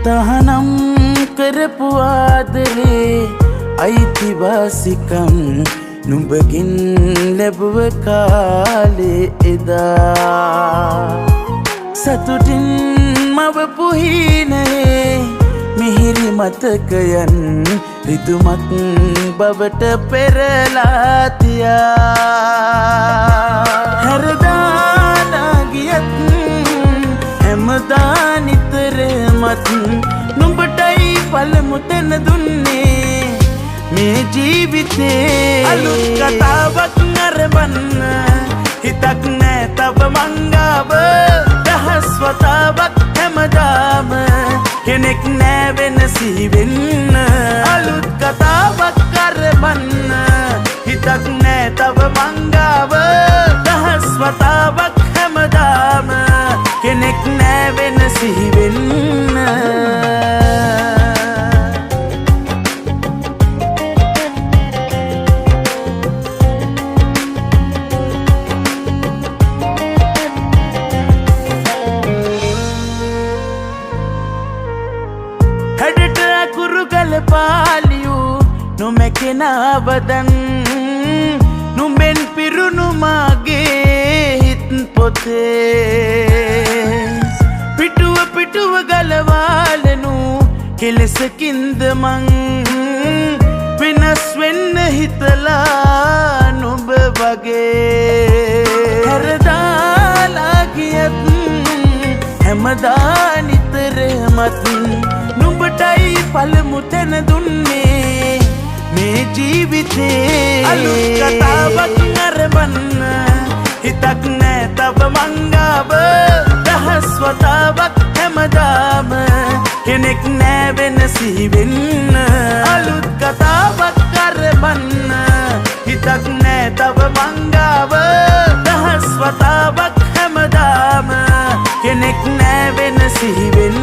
තහනම් කරපු ආදරේ අයිතිවාසිකම් නුඹකින් ලැබුව කාලේ එදා සතුටින් මවපු හීනයේ මිහිරි මතකයන් රිදුමක් බවට පෙරලා තියා හැරදාලා ගියත් හැමදා නිතරමත් නුඹටයි පළමු තැන දුන්නේ මේ ජීවිතේ අලුත් කතාවක් නරඹන්න හිතක් නෑ තව මංගාව දහස් වතාවක් හැමදාම කෙනෙක් නෑ වෙන සිහිවෙන්න අලුත් කතාවක් නරඹන්න හිතක් නෑ තව මංගාව දහස් වතාවක් හැමදාම කෙනෙක් නෑ වෙන සිහිවෙන්න හැඩට අකුරු ගලපාලියු නොමැකෙනවදන් නුඹෙන් පිරුණු මාගේ හිත් පොතේ පිටුව ගලවාලනු කෙලෙසකින්ද මං වෙනස් වෙන්න හිතලා නුඹ වගේ හැරදාලා ගියත් හැමදා නිතරමත් නුඹටයි පළමු තැන දුන්නේ මේ ජීවිතේ අලුත් කතාවක් නරඹන්න හිතක් නෑ තව මංගාව දහස් වතාවක් හැමදාම කෙනෙක් නෑ වෙන සිහිවෙන්න අලුත් කතාවක් නරඹන්න හිතක් නෑ තව මංගාව දහස් වතාවක් හැමදාම කෙනෙක් නෑ වෙන සිහිවෙන්න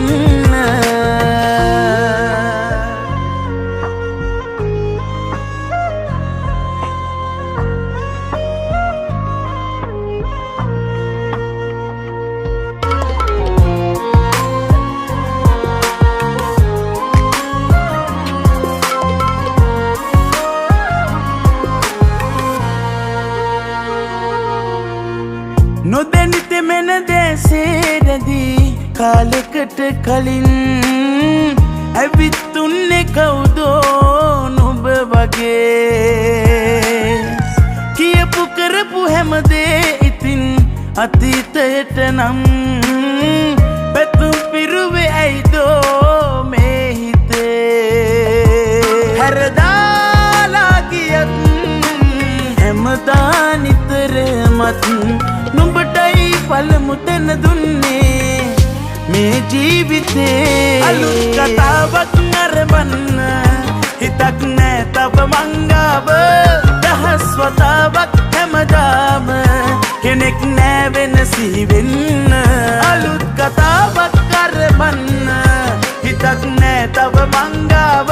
නොදැනිත මෙන දැසේරදී කාලෙකට කලින් ඇවිත්තුන්නේ කවුදෝ නුඹ වගේ කියපු කරපු හැමදේ ඉතින් අතීතයට නම් පැතුම් පිරුවේ ඇයිදෝ මේ හිතේ හැරදාලා ගියත් හැමදා නිතරමත් නුඹටයි පළමු තැන දුන්නේ මේ ජීවිතේ අලුත් කතාවක් නරඹන්න හිතක් නෑ තව මංගාව දහස් වතාවක් හැමදාම කෙනෙක් නෑ වෙන සිහිවෙන්න අලුත් කතාවක් නරඹන්න හිතක් නෑ තව මංගාව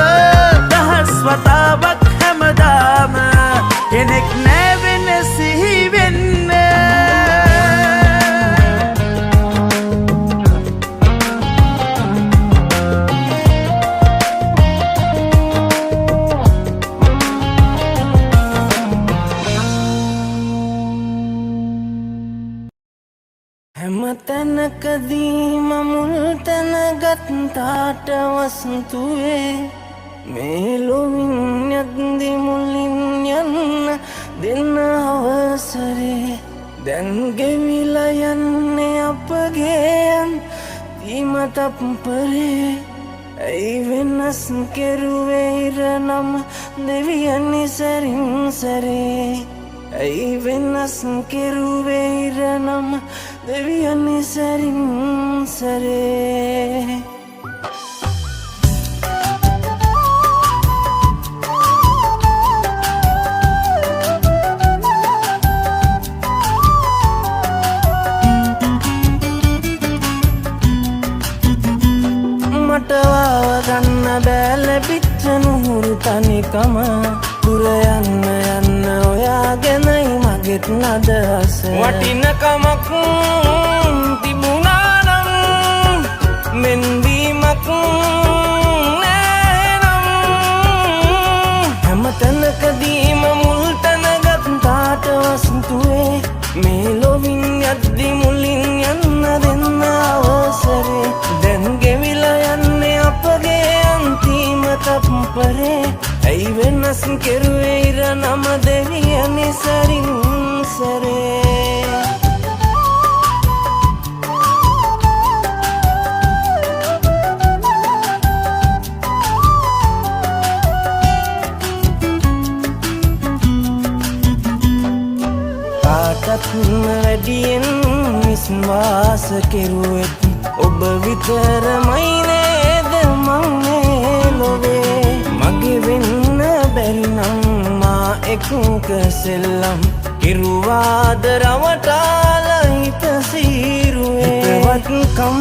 දහස් වතාවක් හැමදාම කෙනෙක් නෑ වෙන සිහිවෙන්න හැමතැනකදී මමුල් තැනගත්තාට වසන්තුවේ මේ ලොවින් යද්දි මුලින් යන්න දෙන්න අවසරේ දැන් ගෙවිලා යන්නේ අපගේ තීමතප්පරේ ඇයි වෙනස් කෙරුවේ ඉරනම දෙවියනි සරින් සරේ ඇයි වෙනස් කෙරුවේ ඉරනම දෙවියනි සරින් සරේ මට වගන්න බෑ ලැබිච්ච නුහුරු තනිකම දුර යන්න යන්න ඔයාගෙනයි මගෙත් නදහස වටිනකමක් තිබුණා නම් මෙන් වීම වැඳීමක් නෑනම් හැම තැනකදීම මුල් තැනගත් තාට වසන්තුවේ මේ ලොවින් යද්දි මුලින් යන්න දෙන්න අවසරේ දැන් ගෙවිලා යන්නේ අපගේ අන්තිම තප්පරේ ඇයි වෙනස් කෙරුවේ ඉර නම දෙවියනි සරින් සරේ වැඩියෙන් විශ්වාස කෙරුවෙත් ඔබ විතරමයි නේද මං මේ ලොවේ මගේ වෙන්න බැරි නම් මා එක්ක සෙල්ලම් කිරුවාද රවටාලා හිත සීරුවේ හිතවත්කම්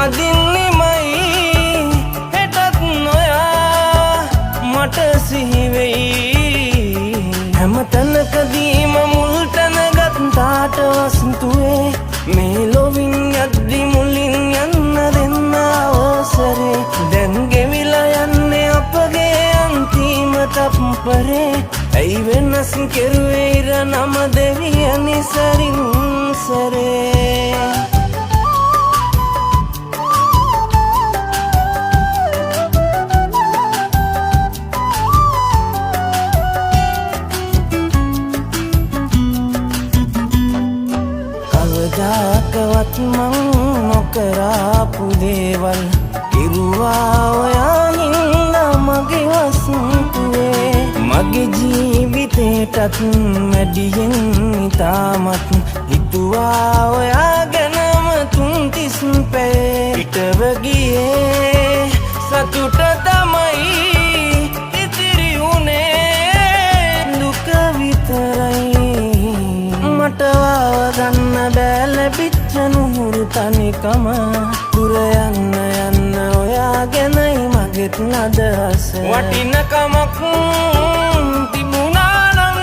අදින්නෙමයි හෙටත් නොයා මට සිහිවෙයි හැම තැනකදීම මුල් තැනගත් තාට වසන්තුවේ මේ ලොවින් යද්දි මුලින් යන්න දෙන්න අවසරේ දැන් ගෙවිලා යන්නේ අපගේ අන්තිම තප්පරේ ඇයි වෙනස් කෙරුවේ ඉර නම දෙවියනි සරින් සරේ කවදාකවත් මං නොකරාපු දේවල් කිරුවා ඔයා හින්දා මගේ වසන්තුවේ මගේ ජීවිතේටත් මැඩියෙන් ඉතාමත් හිතුවා ඔයා ගැනම තුන්තිස් පැයේ පිටව ගියේ සතුට තමයි ඉතිරි උනේ දුක විතරයි මට ගන්න බෑ ලැබිච්ච නුහුරු තනිකම දුර යන්න යන්න ඔයා ගැනයි මගෙත් අදහස වටිනකමක් තිබුණා නම්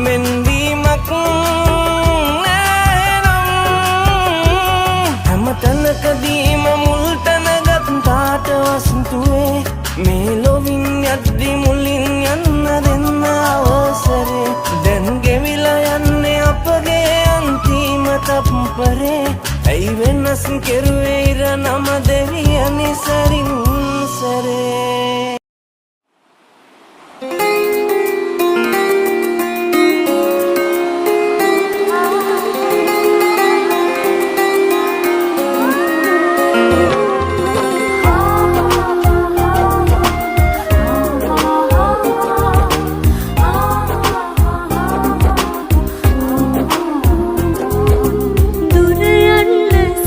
මෙන්වීමක් නෑනම් හැම තැනකදීම මුල් තැනගත් තාට වසන්තුවේ මේ ලොවින් යද්දි මුලින් යන්න දෙන්න අවසරේ දැන් ගෙවිලා යන්නේ අපගේ අන්තිම තප්පරේ ඇයි වෙනස් කෙරුවේ ඉර නම දෙවියනි සරින් සරේ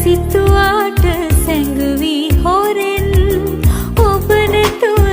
සිතුවාට සැඟවී හොරෙන් ඔබ නැතුව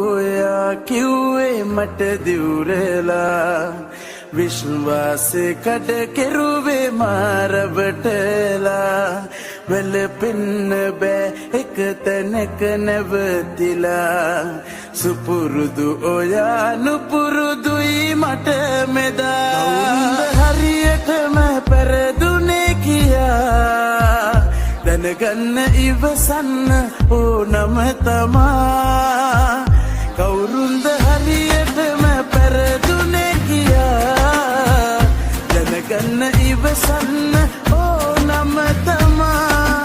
ඔයා කිව්වේ මට දිවුරලා විශ්වාසෙ කඩ කෙරුවේ මාරවටලා වැළපෙන්න බෑ එක තැනක නැවතිලා සුපුරුදු ඔයා නුපුරුදුයි මට මෙදා හරියටම පෙරදුනේ කියා දැනගන්න ඉවසන්න ඕනම තමා කවුරුන්ද හරියටම පෙරදුනේ කියා දැනගන්න ඉවසන්න ඕනම තමා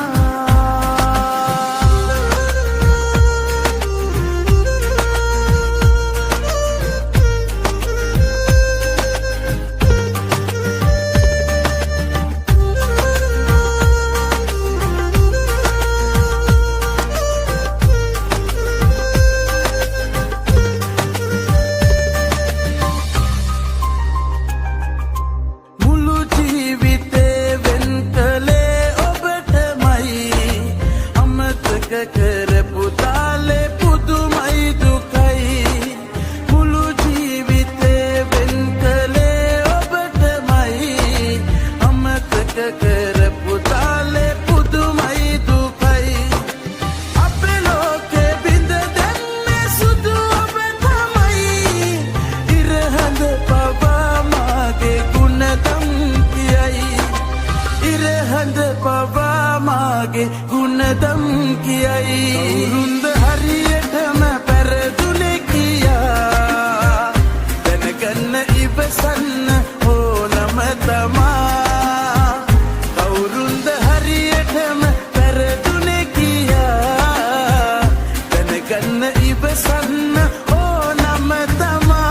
ගුණදම් කියයි කවුරුන්ද හරියටම පෙරදුනේ කියා දැනගන්න ඉවසන්න ඕනම තමා කවුරුන්ද හරියටම පෙරදුනේ කියා දැනගන්න ඉවසන්න ඕනම තමා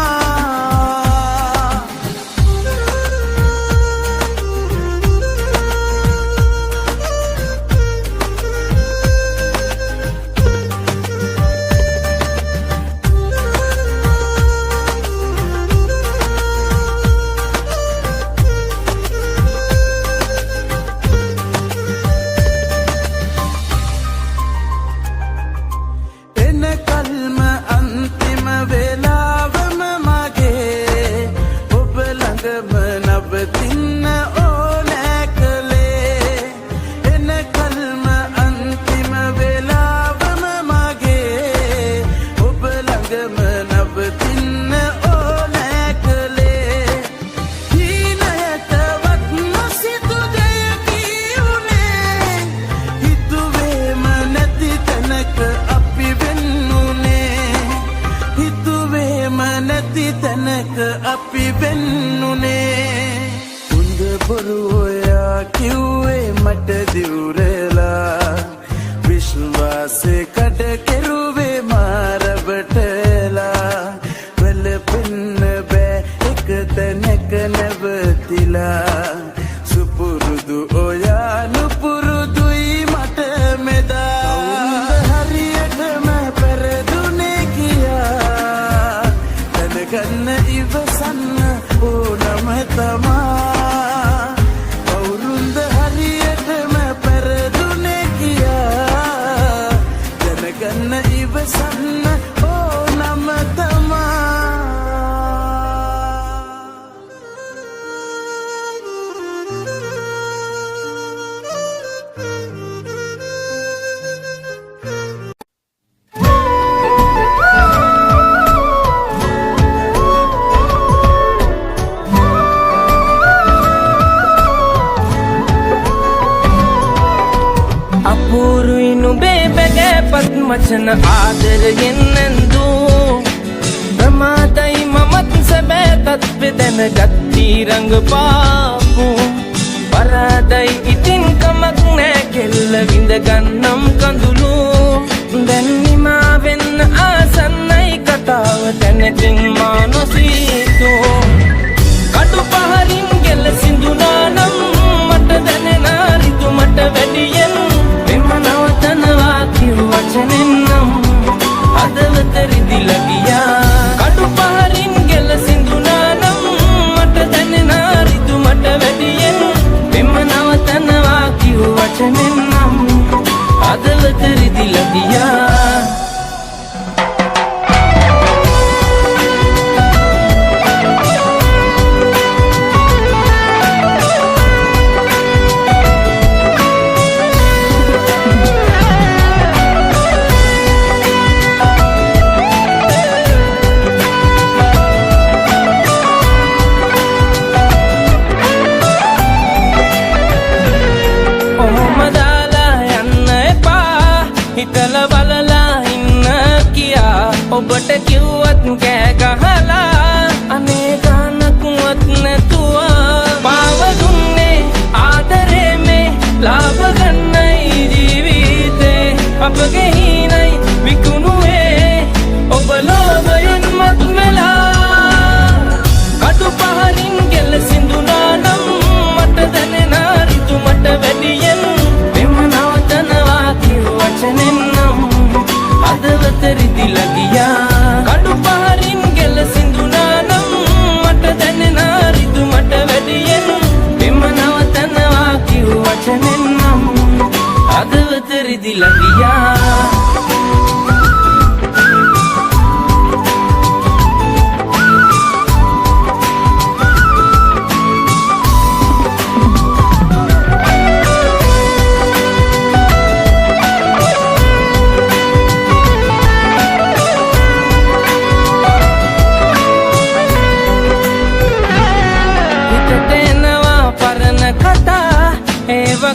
තැනක අපි වෙන්නුනේ උන්ද බොරු ඔයා කිව්වේ මට දිවුරලා විශ්වාසෙ කඩ කෙරුවේ මාරවටලා වැළපෙන්න බෑ එක තැනක නැවතිලා සුපුරුදු ඔයා නුපුරුදුයි මට මෙදා හරියටම පෙරදුනේ කියා දැනගන්න ඉවසන්න ඕනම තමා කවුරුන්ද හරියටම පෙරදුනේ කියා දැනගන්න ඉවසන්න ඕනම තමා මචන ආදරයෙන් නැන්දු ප්‍රමාදයි මමත් සැබෑතත් වෙදැනගත්ී රඟපාපු පරාදයි ඉතින් කමක් නෑ කෙල්ල විඳගන්නම් කඳුළු දැන්නිමා වෙන්න ආසන්නයි කතාව තැනකින් මා නොසීතු කටු පහරින් ගෙල සිඳුනානම් මට දැනෙන රිතු මට වැඩියෙන් මෙම නවතනවා කිව් වචනෙන්නම් හදවත රිදිලා ගියා කටු පහරින් ගෙල සිඳුනානම් මට දැනෙන රිතු මට වැඩියෙන් මෙම නවතනවා කිව් වචනෙන්නම් හදවත රිදිලා ගියා ඔබට කිව්වත් කෑ ගහලා අනේ ගානකුවත් නැතුවා පාව දුන්නේ ආදරේ මේ ලාභ ගන්නයි ජීවිතේ අපගේ හිණයි විකුණුවේ ඔබ ලෝභයෙන් මත් වෙලා කටු පහරින් ගෙල සිඳුනා නම් මට දැනෙන ඍතු මට වැඩියෙන් මෙම නවතනවා කිව් වචනෙන් නම් හදවත රිදිලා ගියා කටු පහරින් ගෙල සිඳුනා නම් මට දැනෙන ඍතු මට වැඩියෙන් මෙම නවතනවා කිව් වචනෙන් නම් හදවත රිදිලා ගියා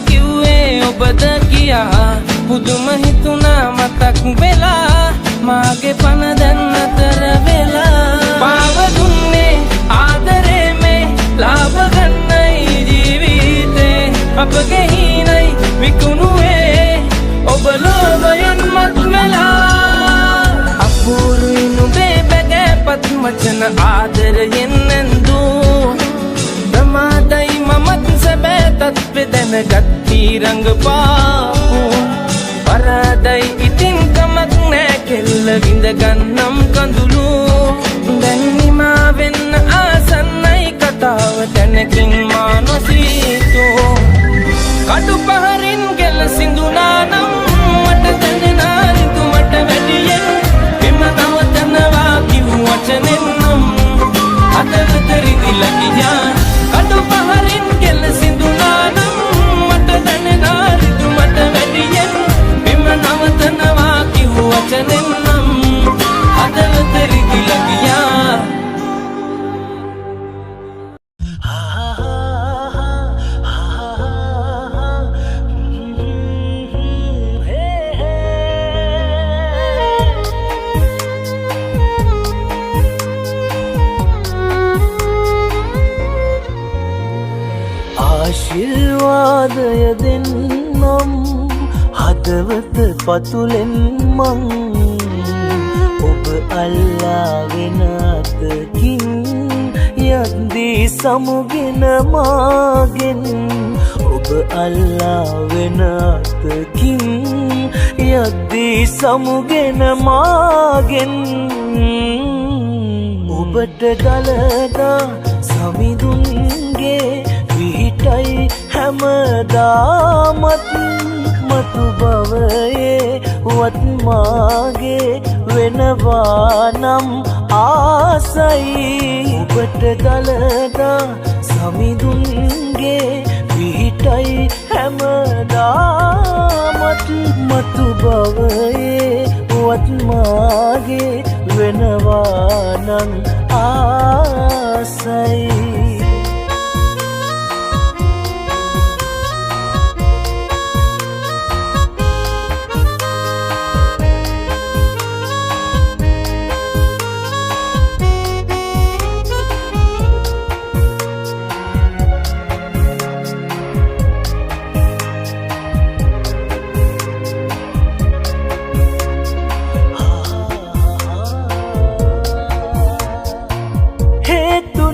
කිව්වේ ඔබද කියා පුදුම හිතුණා මතක් වෙලා මාගේ පන දැන් අතර වෙලා පාව දුන්නේ ආදරේ මේ ලාභ ගන්නයි ජීවිතේ අපගේ හිණයි විකුණුවේ ඔබ ලෝභයෙන් මත් වෙලා අපූර්වයි නුඹේ බැගෑපත් මචන ආදරයෙන් නැන්දූ ප්‍රමාදයි මමත් සැබෑ තත්වෙ දැනගත්ති රඟපාපු පරාදයි ඉතින් කමක් නෑ කෙල්ල විඳගන්නම් කඳුළු දැන් නිමා වෙන්න ආසන්නයි කතාව තැනකින් මා නොසීතෝ කඩු පහරින් ගෙල සිඳුනා නම් මට දැනෙන ඍතු මට වැඩියෙන් එම නවතනවා කිව් වචනෙන් නම් හදවත රිදිලා ගියා කඩු පහරින් ගෙල සිඳුනා නම් මට දැනෙන ඍතු මට වැඩියෙන් මෙම නවතනවා කිව් වචනෙන් නම් හදවත රිදිලා ගියා ආශිර්වාදය දෙන්නම් හදවත පතුලෙන් මං ඔබ අල්ලාගෙන අතකින් යද්දී සමුගෙන මාගෙන් ඔබ අල්ලාගෙන අතකින් යද්දී සමුගෙන මාගෙන් ඔබට ගලනා සමිඳුන්ගේ විහිටයි හැමදාමත් මතු බවයේ වත්මාගේ වෙනවා නම් ආසයි ඔබට ගලනා සමිඳුන්ගේ විහිටයි හැමදාමත් මතු බවයේ වත්මාගේ වෙනවා නම් ආසයි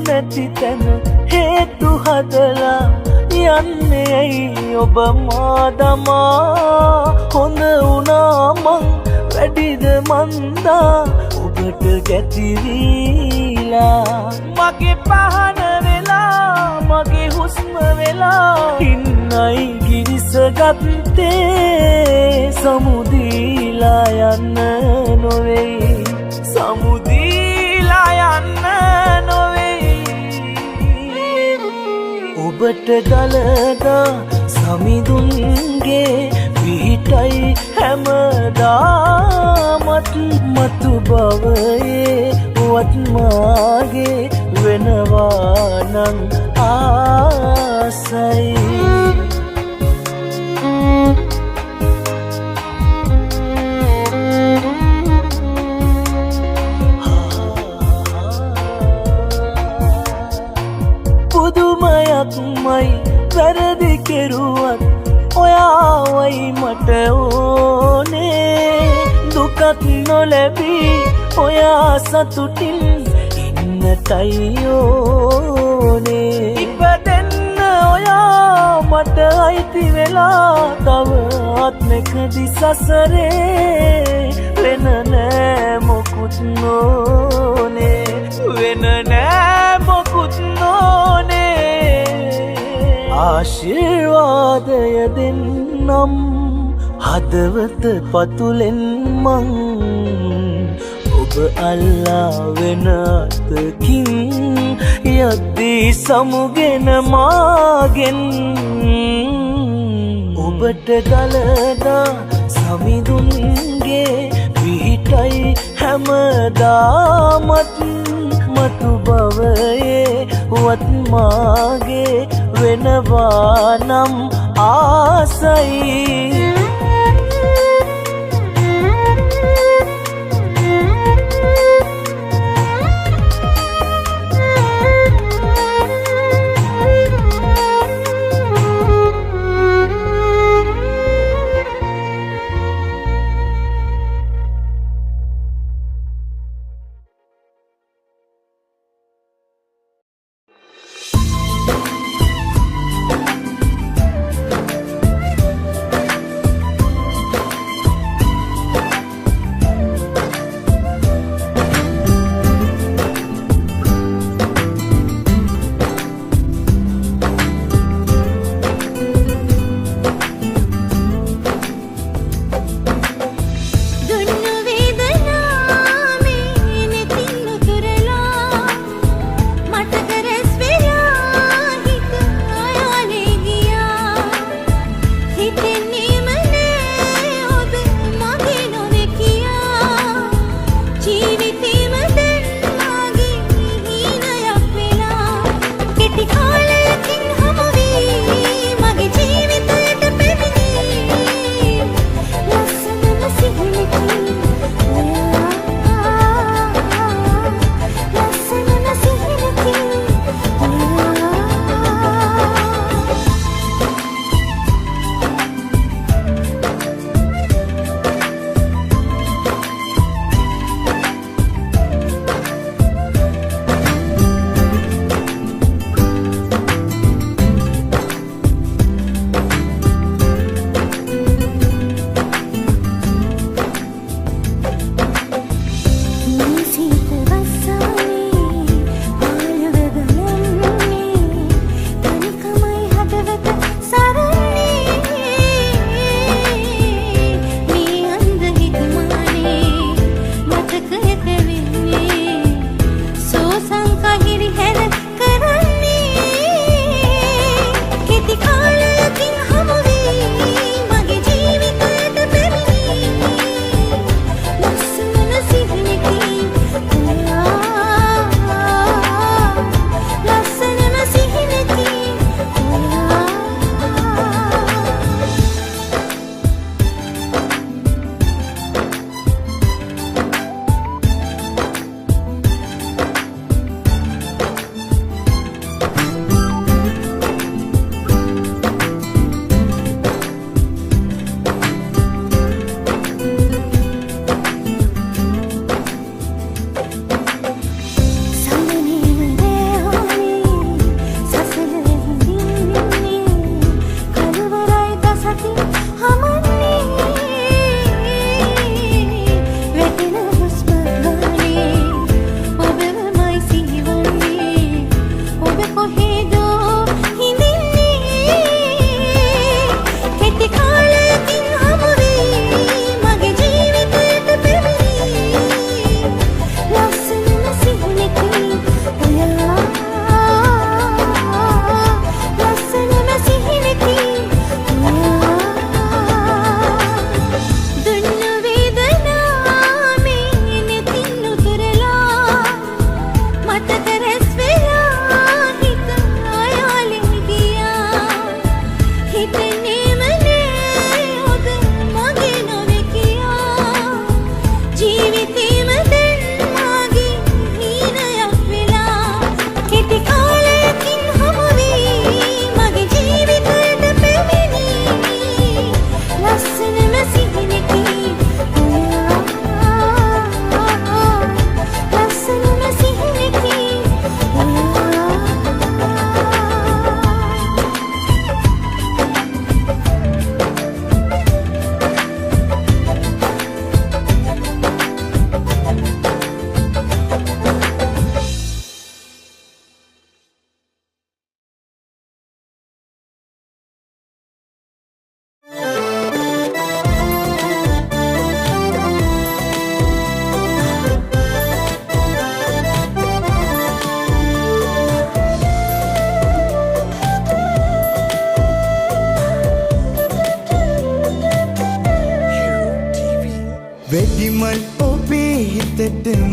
නැති තැන හේතු හදලා යන්නේ ඇයි ඔබ මා දමා හොඳ වුණා මං වැඩිද මන්දා ඔබට ගැතිරීලා මගේ පහන වෙලා මගේ හුස්ම වෙලා ඉන්නයි ගිරිසගත්තේ සමුදීලා යන්න නොවෙයි සමුදීලා යන්න ඔබට ගලනා සමිඳුන්ගේ විහිටයි හැමදාමත් මතු බවයේ වත්මාගේ වෙනවා නම් ආසයි වැරදි කෙරුවත් ඔයාවයි මට ඕනේ දුකක් නොලැබී ඔයා සතුටින් ඉන්නටයි ඕනේ ඉපදෙන්න ඔයා මට අයිති වෙලා තව ආත්මෙකදි සසරේ වෙන නෑ මොකුත් නෝනේ වෙන නෑ මොකුත් නෝනේ ආශිර්වාදය දෙන්නම් හදවත පතුලෙන් මං ඔබ අල්ලා වෙන අතකින් යද්දී සමුගෙන මාගෙන් ඔබට ගලනා සමිඳුන්ගේ විහිටයි හැමදාමත් මතු බවයේ වත්මාගේ වෙනවා නම් ආසයි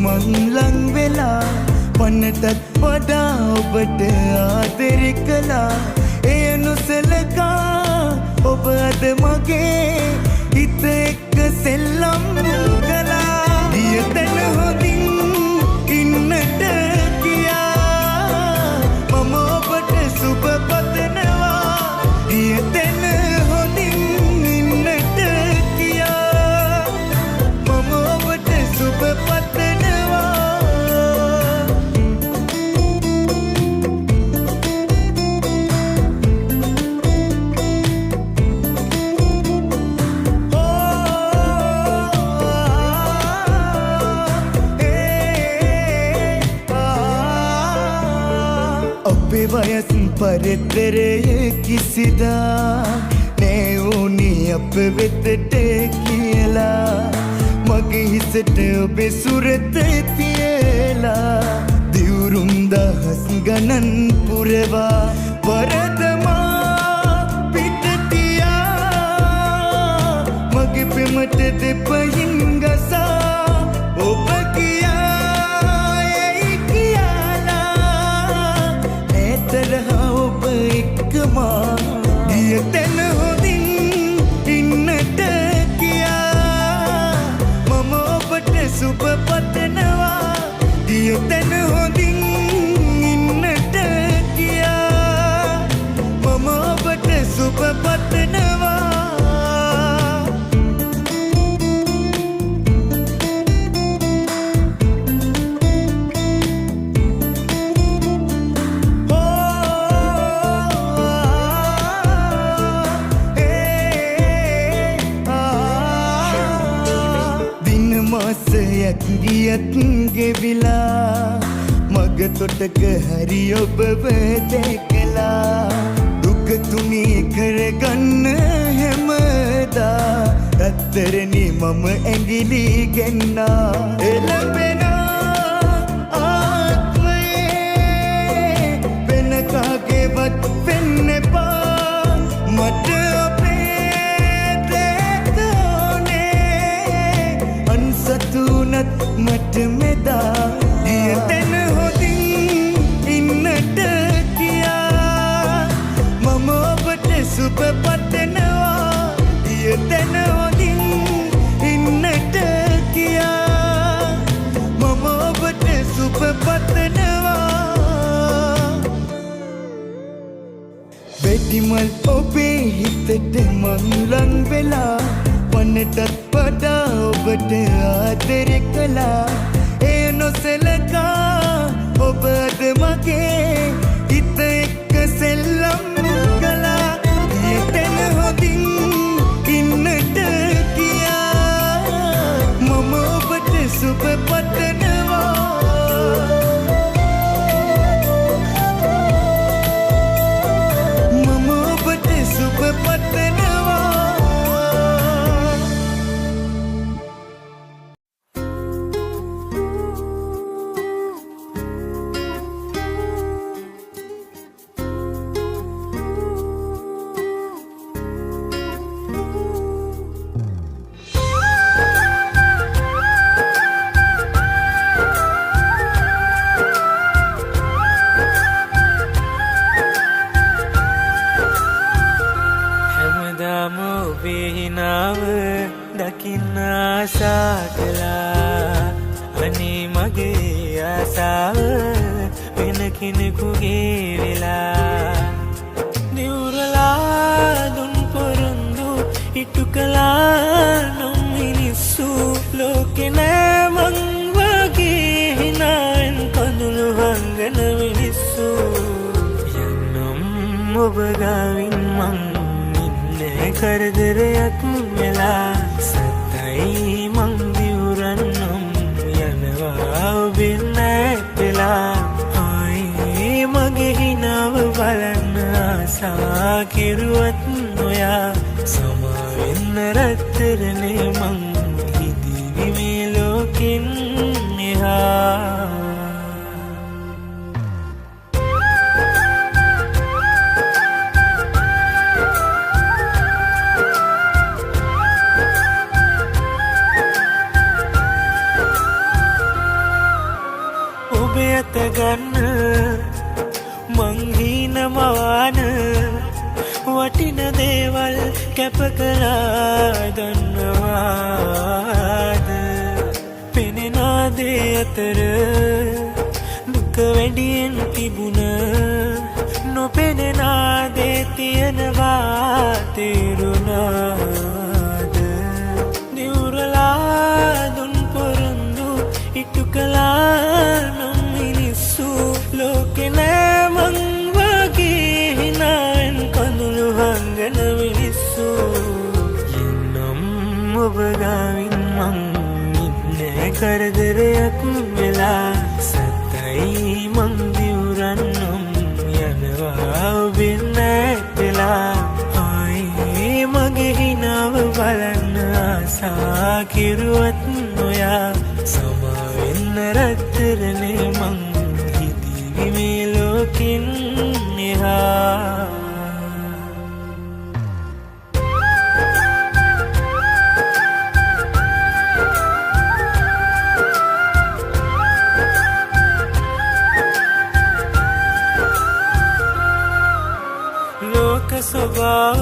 මං ලං වෙලා පන්නටත් වඩා ඔබට ආදරේ කළා එය නොසලකා ඔබ අද මගේ හිත එක්ක සෙල්ලම් කළා ගිය තැන හොඳින් ඉන්නට කියා මම ඔබට සුබ පතනවා ගිය තැන හොඳින් ඉන්නට කියා මම ඔබට සුබ පතනවා අපේ වයස් පරිතරයේ කිසිදා නෑ වුණේ අප වෙතට කියලා මගේ හිසට ඔබේ සුරත තියලා දිවුරුම් දහස් ගණන් පුරවා වරදමා පිට තියා මගේ පෙමට දෙපයින් ගසා ඔබ තරහා ඔබ එක්කමා ගිය තැන හොඳින් ඉන්නට කියා මම ඔබට සුබ පතනවා ගිය තැන හොඳින් ඉන්නට කියා මම ඔබට සුබ පතනවා ගියත් ගෙවිලා මග තොටක හරි ඔබව දැකලා දුක තුනී කරගන්න හැමදා රත්තරනි මම ඇඟිලි ගෙන්නා එළඹෙන ආත්මයේ වෙන කාගේවත් වෙන්න එපා මට සතුනත් මට මෙදා ගිය තැන හොඳින් ඉන්නට කියා මම ඔබට සුබ පතනවා ගිය තැන හොඳින් ඉන්නට කියා මම ඔබට සුබ පතනවා වෙඩිමල් ඔබේ හිතට මං ලං වෙලා පන්නටත් වඩා ඔබට ආදරේ කළා එය නොසලකා ඔබ අද මගේ හිත එක්ක සෙල්ලම් කළා ගිය තැන හොඳින් ඉන්නට කියා මම ඔබට සුබ පතනවා මම ඔබට සුබ පතනවා දකින්න ආසා කළා අනේ මගේ ආසාව වෙන කෙනෙකුගේ වෙලා දිවුරලා දුන් පොරොන්දු ඉටු කළා නම් මිනිස්සු ලෝකේ නෑ මං වගේ හිනාෙන් කඳුළු හංගන මිනිස්සු යන්නම් ඔබ ගාවින් මං කරදරයක් වෙලා සතයි මං දිවුරන්නම් යනවා ඔබෙන් නැපෙලා ආයි මගේ හිනාව බලන්න ආසා කෙරුවත් නොයා සමාවෙන්න රත්තරනේ මං හිතිවි මේ ලෝකෙන් එහා ඔබේ අත ගන්න මං හීනමාන වටින දේවල් කැප කළා දන්නවාද පෙනෙන දේ අතර දුක වැඩියෙන් තිබුණ නොපෙනෙන දේ තියෙනවා තේරුණාද නිවුරලා දුන් පොරොන්දු ඉටු කළා නම් මිනිස්සු ලෝකෙ නෑ මං වගේ හිනාෙන් කඳුළු හංගන මිනිස්සු එන්නම් ඔබ ගාවින් මං ඉන්නේ කරදරයක් වෙලා සතයි මං දිවුරන්නම් යනවා ඔබෙන් නැතිලා ආයි මගේ හිනාව බලන්න ආසා කිරුවත් නොයා සමාවෙන්න රත්තරනේ මං හිතීවි මේ ලෝකෙන් එහා ලෝක ස්වභාව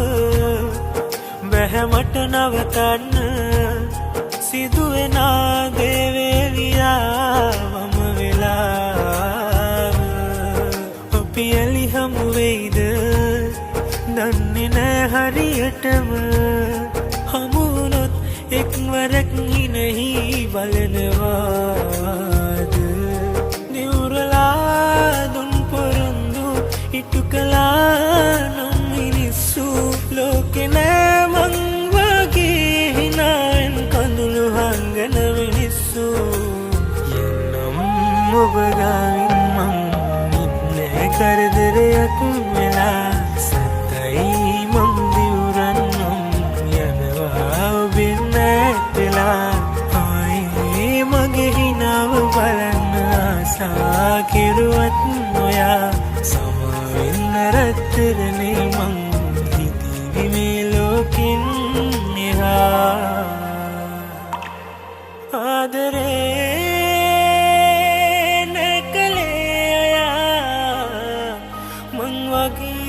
බැහැමට නවතන්න සිදුවෙන දේවේලියාවම වෙලා අපි එලි හමු වෙයිද දන්නේ නෑ හරියටම හමු වුණොත් එක්වරක් හිනෙහි බලනවාද නිවුරලා දුන් පොරොන්දු ඉටු කළා නම් මිනිස්සු ලෝකෙ නෑ මං වගේ හිනාෙන් කඳුළු හංගන මිනිස්සු එන්නම් ඔබ ගාවින් මං ඉන්නේ කරදරයක් වෙලා සතයි මං දිවුරන්නම් යනවා ඔබෙන් නැතිලා ආයි මගේ හිනාව බලන්න ආසා කිරුවත් නොයා සමාවෙන්න රත්තරනේ මං හිතීවි මේ ලෝකෙන් එහා ආදරේ නැකලේ අයා මං වගේ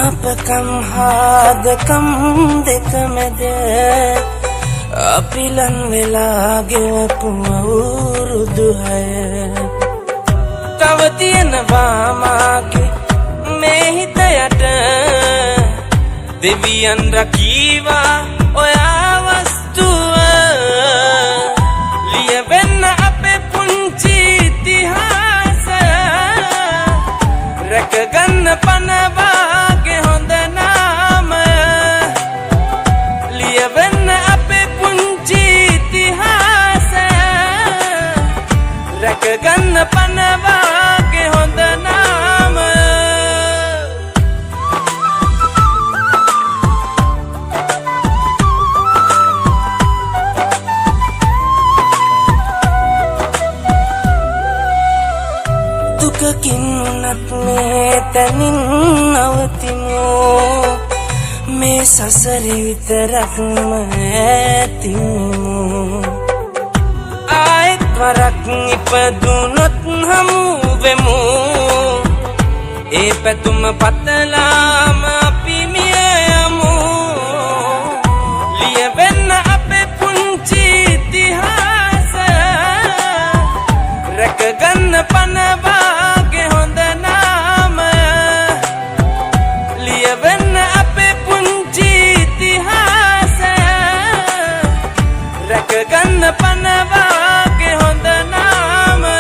අපකම් හාදකම් දෙක මැද අපි ලං වෙලා ගෙවපු අවුරුදු 6 තව තියෙනවා මාගේ මේ හිත යට දෙවියන් රකීවා ඔයා වස්තුව ලියවෙන්න අපේ පුංචි ඉතිහාසය රැකගන්න පනවාගේ හොඳ නාමය ලියවෙන්න අපේ පුංචි ඉතිහාසය රැකගන්න පනවාගේ හොඳ නාමය මෙතනින් නවතිමු මේ සසරේ විතරක්ම ඇතිමු ආයෙත් වරක් ඉපදුනොත් හමු වෙමු ඒ පැතුම පතලාම අපි මිය යමු ලියවෙන්න අපේ පුංචි ඉතිහාසය රැකගන්න පනවාගේ හොඳ නාමය ලියවෙන්න අපේ පුංචි ඉතිහාසය රැකගන්න පනවාගේ හොඳ නාමය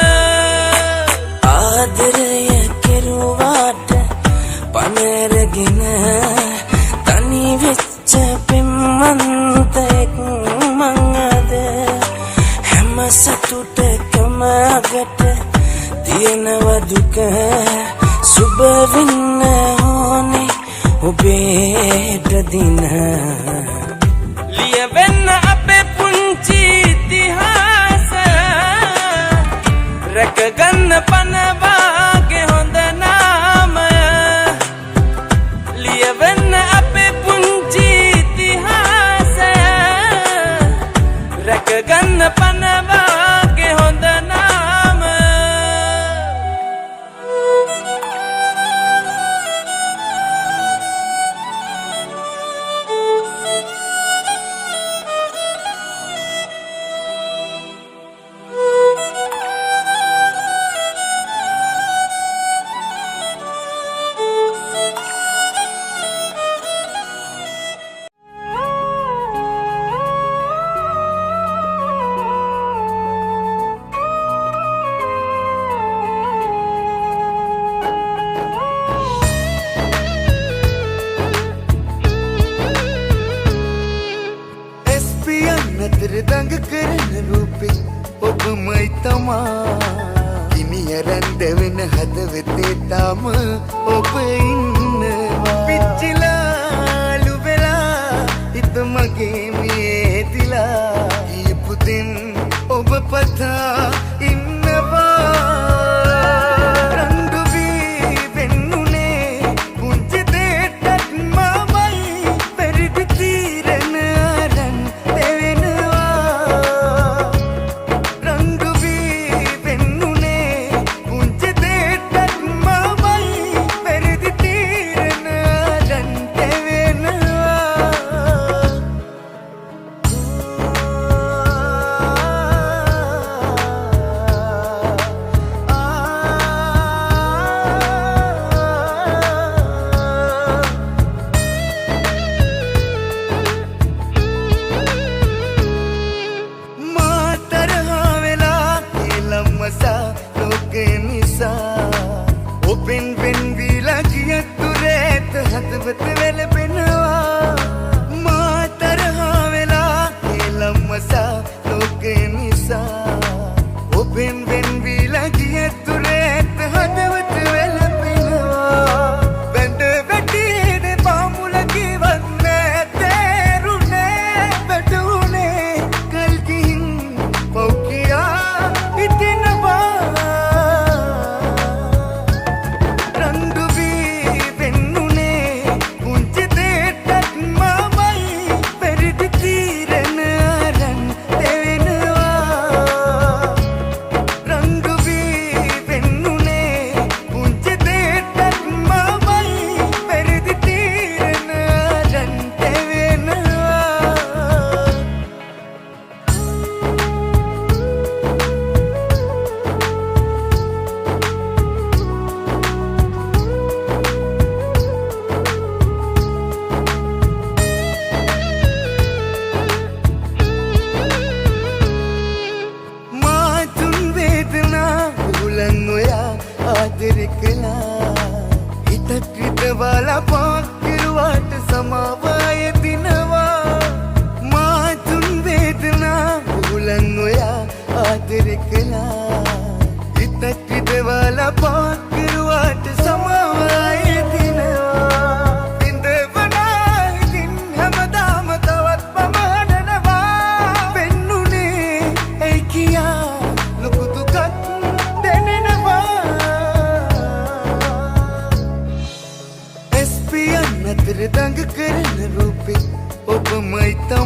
ආදරය කෙරුවාට පනරගෙන තනි වෙච්ච පෙම්මන්තෙක් මං අද හැම සතුටකම අගට තියෙනව දුක සුබ වෙන්න ඕනේ ඔබේට දින ලියවෙන්න අපේ පුංචි ඉතිහාසය රැකගන්න පනවාගේ හොඳ නාමය ලියවෙන්න අපේ පුංචි ඉතිහාසය රැකගන්න පනවාගේ හොඳ නාමය නතර දඟ කරන රූපේ ඔබමයි තමා ඉනියරන් දෙවෙන හදවතේ තාම ඔබ ඉන්නවා පිච්චිලාලු වෙලා හිත මගේ මේ දිලා කියපු දෙන් ඔබ පතා ඉන්නවා රණ්ඩු වී වෙන්නුනේ පුංචි දෙයටත් මමයි පෙරිදි තීරණ අරන්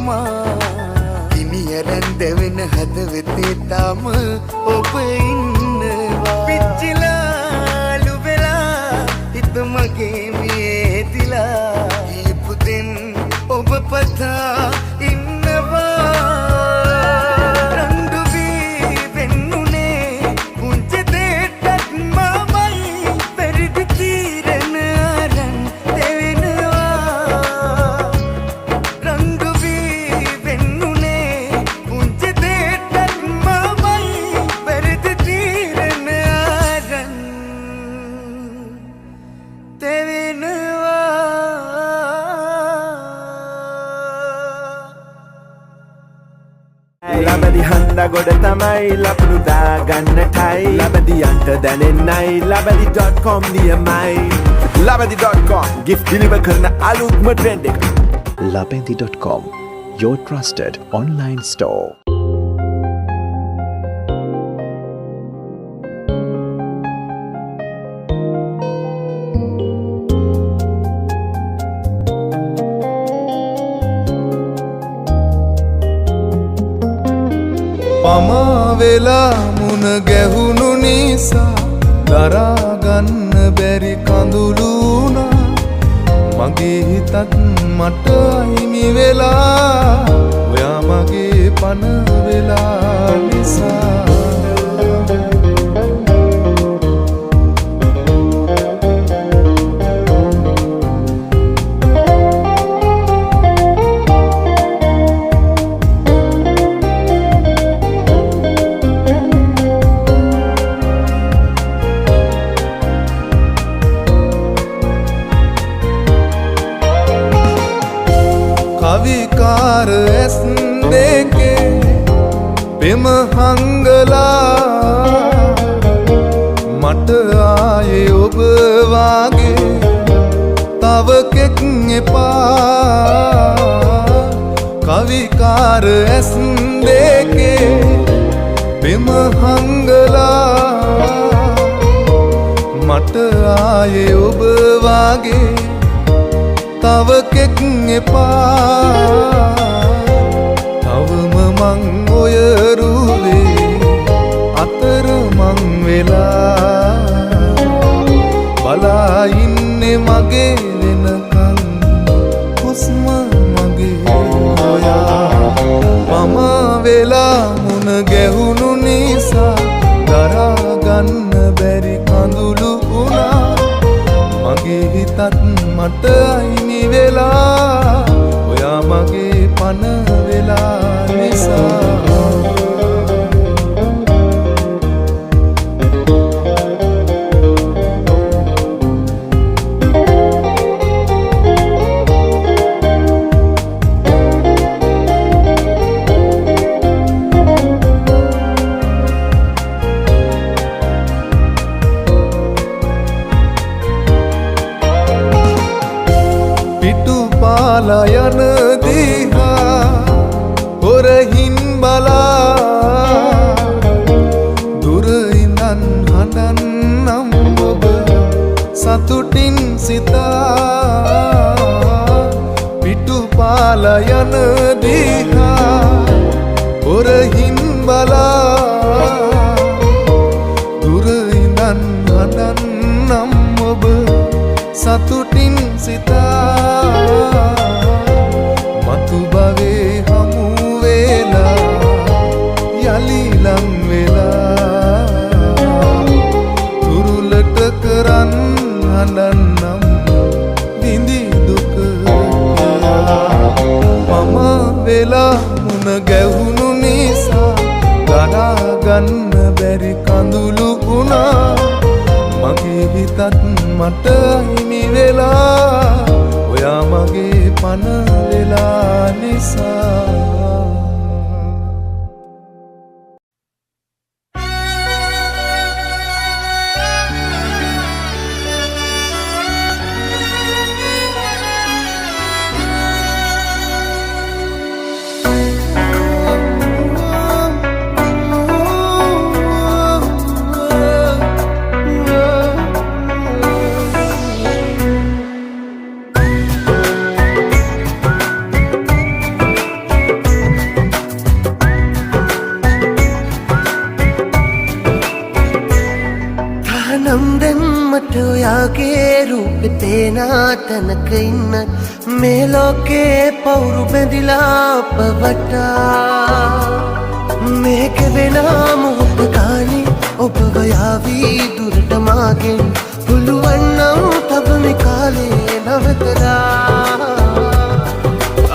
තමා ඉනියරන් දෙවෙන හදවතේ තාම ඔබ ඉන්නවා පිච්චිලාලු වෙලා හිත මගේ මේ දිලා ඊපුදෙන් ඔබ පතා ඉන්නවා රණ්ඩු වී වෙන්නුනේ පුංචි දෙයක්වත් මමයි පෙරදි තීරණ අරන් දෙවෙනවා රණ්ඩු වී වෙන්නුනේ පුංචි දෙයක්වත් මමයි පෙරදි තීරණ අරන් දෙවෙනවා ලබදි හන්ද ගොඩ තමයි ලපුරු දාගන්නටයි ලබදියන්ට දැනෙන්නයි ලබදි.com නියමයි ලබදි.com gift deliver කරන අලුත්ම ට්‍රෙන්ඩ් එක Labindi.com, your trusted online store. පමා වෙලා මුණ ගැහුණු නිසා දරාගන්න බැරි කඳුළු වුණා මගේ හිතත් මට අහිමි වෙලා ඔයා මගේ පන වෙලා නිසා කවිකාර ඇස් දෙකේ පෙම හංගලා මට ආයේ ඔබ වාගේ තව කෙක් එපා කවිකාර ඇස් දෙකේ පෙම හංගලා මට ආයේ ඔබ වාගේ තව කෙක් එපා තවම මං ඔය රුවේ අතර මං වෙලා බලා ඉන්නේ මගේ වෙනකන් හුස්ම මගේ හොයා මම වෙලා මුණ ගැහුණු නිසා දරාගන්න බැරි කඳුළු වුණා මගේ හිතත් මට අහිමි වෙලා ඔයා මගේ පන වෙලා නිසා පිටුපාලා යන දිහා හොරහින් බලා දුර ඉඳන් හඬන්නම් ඔබ සතුටින් සිතා පිටුපාලා යන දිහා හොරහින් බලා දුර ඉඳන් හඬන්නම් ඔබ සතුටින් සිතා මතු භවේ හමු වෙලා යලි ලං වෙලා තුරුලට කරන් හඬන්නම් විඳි දුක මම වෙලා මුණ ගැහුණු නිසා දරාගන්න බැරි කඳුළු වුණා මගේ හිතත් මට අහිමි වෙලා ඔයා මගේ පන වෙලා නිසා වාගේ රූපෙ පේන තැනක ඉන්න මේ ලෝකේ පවුරු බැඳිලා අප වටා මේක වෙන මොහොත ගානේ ඔබව යාවී දුරට මාගෙන් පුළුවන් නම් තවම කාලේ නවතලා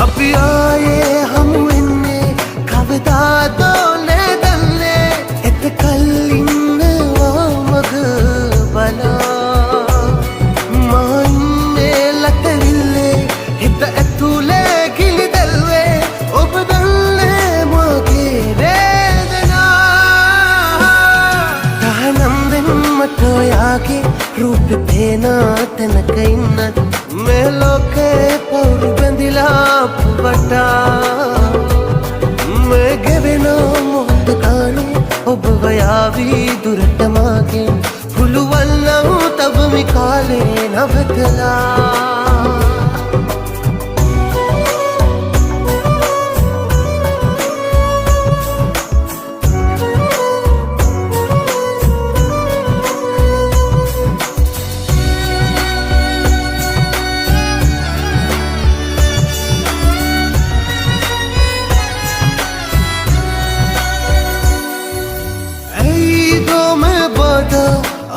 අපි ආයේ හමු වෙන්නේ කවදාද නැදන්නේ එතකල් ඉන්නවා මග බලා මාන්නේ ලතරිල්ලේ හිත ඇතුලේ කිලිදල්වේ ඔබ දන්නේ මගේ වේදනා තහනම් දෙන්නට ඔයාගේ රූපෙ පේන තැනක ඉන්න මේ ලෝකේ පවුරු බැඳිලා වටා මේ ගෙවෙන මොහොත ගානේ ඔබව යාවී දුරට මාගෙන් පුළුවන් නම් තවම කාලේ නවතලා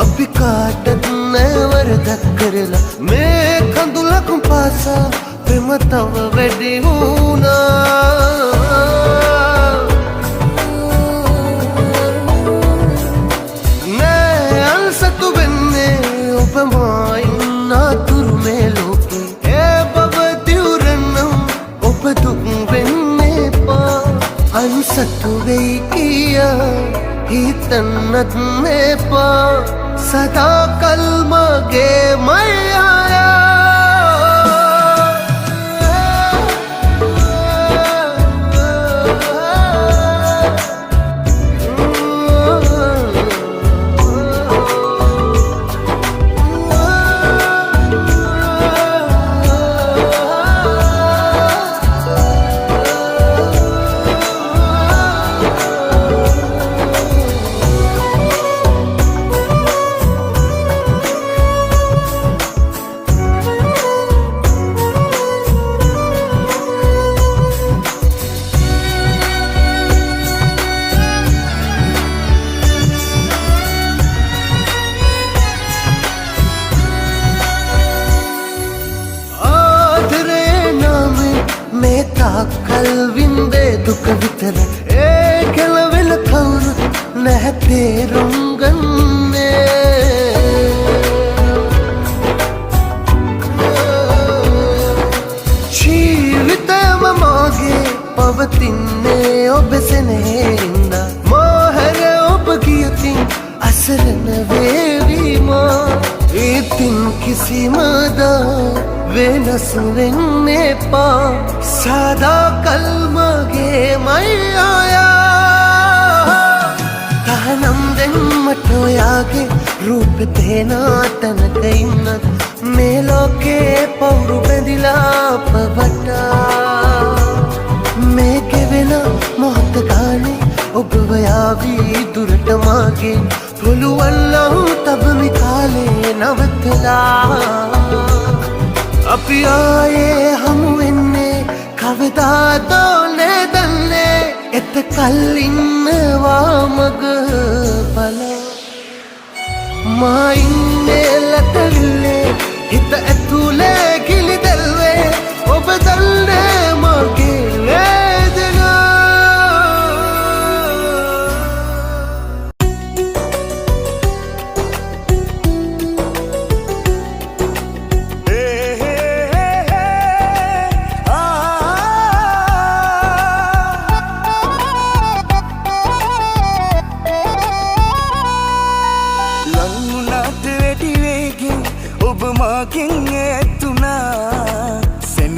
අපි කාටත් නැවරදක් කරලා මේ කඳුලකුම් පාසා ප්‍රේම තව වැඩි වුණා නෑ අල්සතු වෙන්නේ ඔබ මායින් අතුරු මේ ලෝකේ ඒ බව දිවුරනම් ඔබ දුක් වෙන්නේ පා අන්සතු වෙයි කියා හිතන්නත් මේපා සදාකල් මගේ මයායා කල් වින්දේ දුක විතර ඒ කෙලවෙන කවුරුත් නැහැ තේරුම් ගන්නේ ජීවිතයම මගේ පවතින්නේ ඔබ සෙනෙහින්දා මොහර ඔබ කියතින් අසරණ වේවීම ඉතින් කිසිමදා වෙනස් වෙන්නේ පා සදාකල් මගේ මයායා තහනම් දෙන්නට ඔයාගේ රූපෙ පේන තැනක ඉන්න මේ ලෝකේ පවුරු බැඳිලා අප වටා මේ ගෙවෙන මොහොත ගානේ ඔබව යාවී දුරට මාගෙන් පුළුවන් නම් තවම කාලේ නවතලා අපි ආයේ හමු වෙන්නේ කවදාද නැදන්නේ එතකල් ඉන්නවා මග බලා මා ඉන්නේ ලතරිල්ලේ හිත ඇතුලේ කිලිදල්වේ ඔබ දන්නේ මගේ වේදනා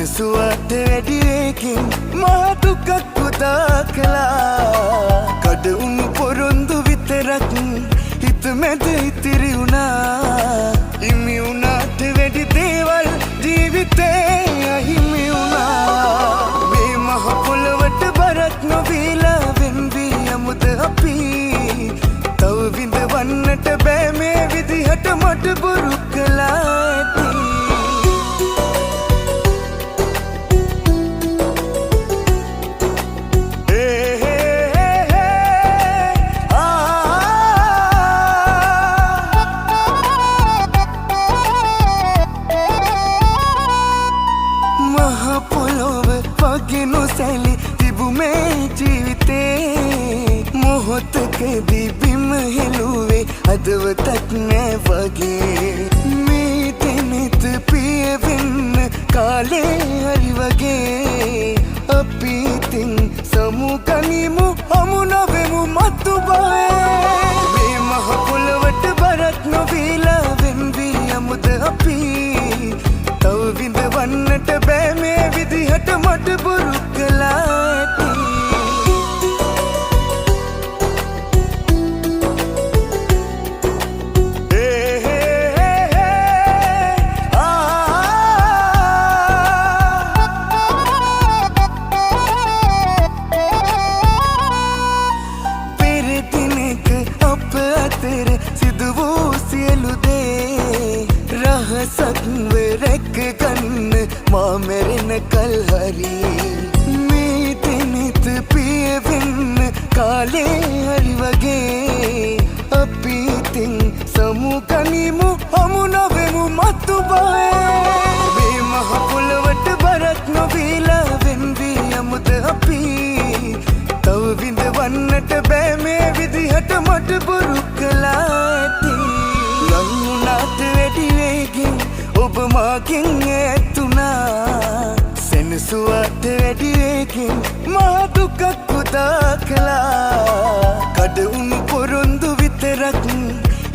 සුවට වැඩියකින් මහදුකක් පුදා කළා කඩ උණු පොරොන්දු විතරක් හිත මැද ඉතිරි වුණා හිමි වුණාට වැඩි දේවල් ජීවිතේ අහිමි වුණා මේ මහ පොළවට බරක් නොවීලා වෙන්වී යමුද අපි තව විඳවන්නට බෑ මේ විදිහට මට බොරු කළා ජීවිතේ මොහොතකදී බිම හෙළුවේ අදවතක් නෑ වගේ මේ දෙනෙත පිය වෙන්න කාලේ හරි වගේ අපි ඉතින් සමුගනිමු හමු නොවෙමු මතු බය මේ මහ පොළවට බරක් නොවීලා වෙන්වී යමුද අපි තව විඳවන්නට බෑ මේ විදිහට මට බොරු කළා ඇති මෙරෙන කල් හරි මේ දෙනෙත පිය වෙන්න කාලේ හරි වගේ අපි ඉතින් සමුගනිමු හමු නොවෙමු මතු බය මේ මහ පොළවට බරක් නොවීලා වෙන්වී යමුද අපි තව විඳවන්නට බෑ මේ විදිහට මට බොරු කළා ඇති ලං වුණාට වැඩි වේගෙන් ඔබ මාගෙන් ඇතුණා සෙනසුවට වැඩි වේගෙන් මා දුකක් උදා කළා කඩ උණු පොරොන්දු විතරක්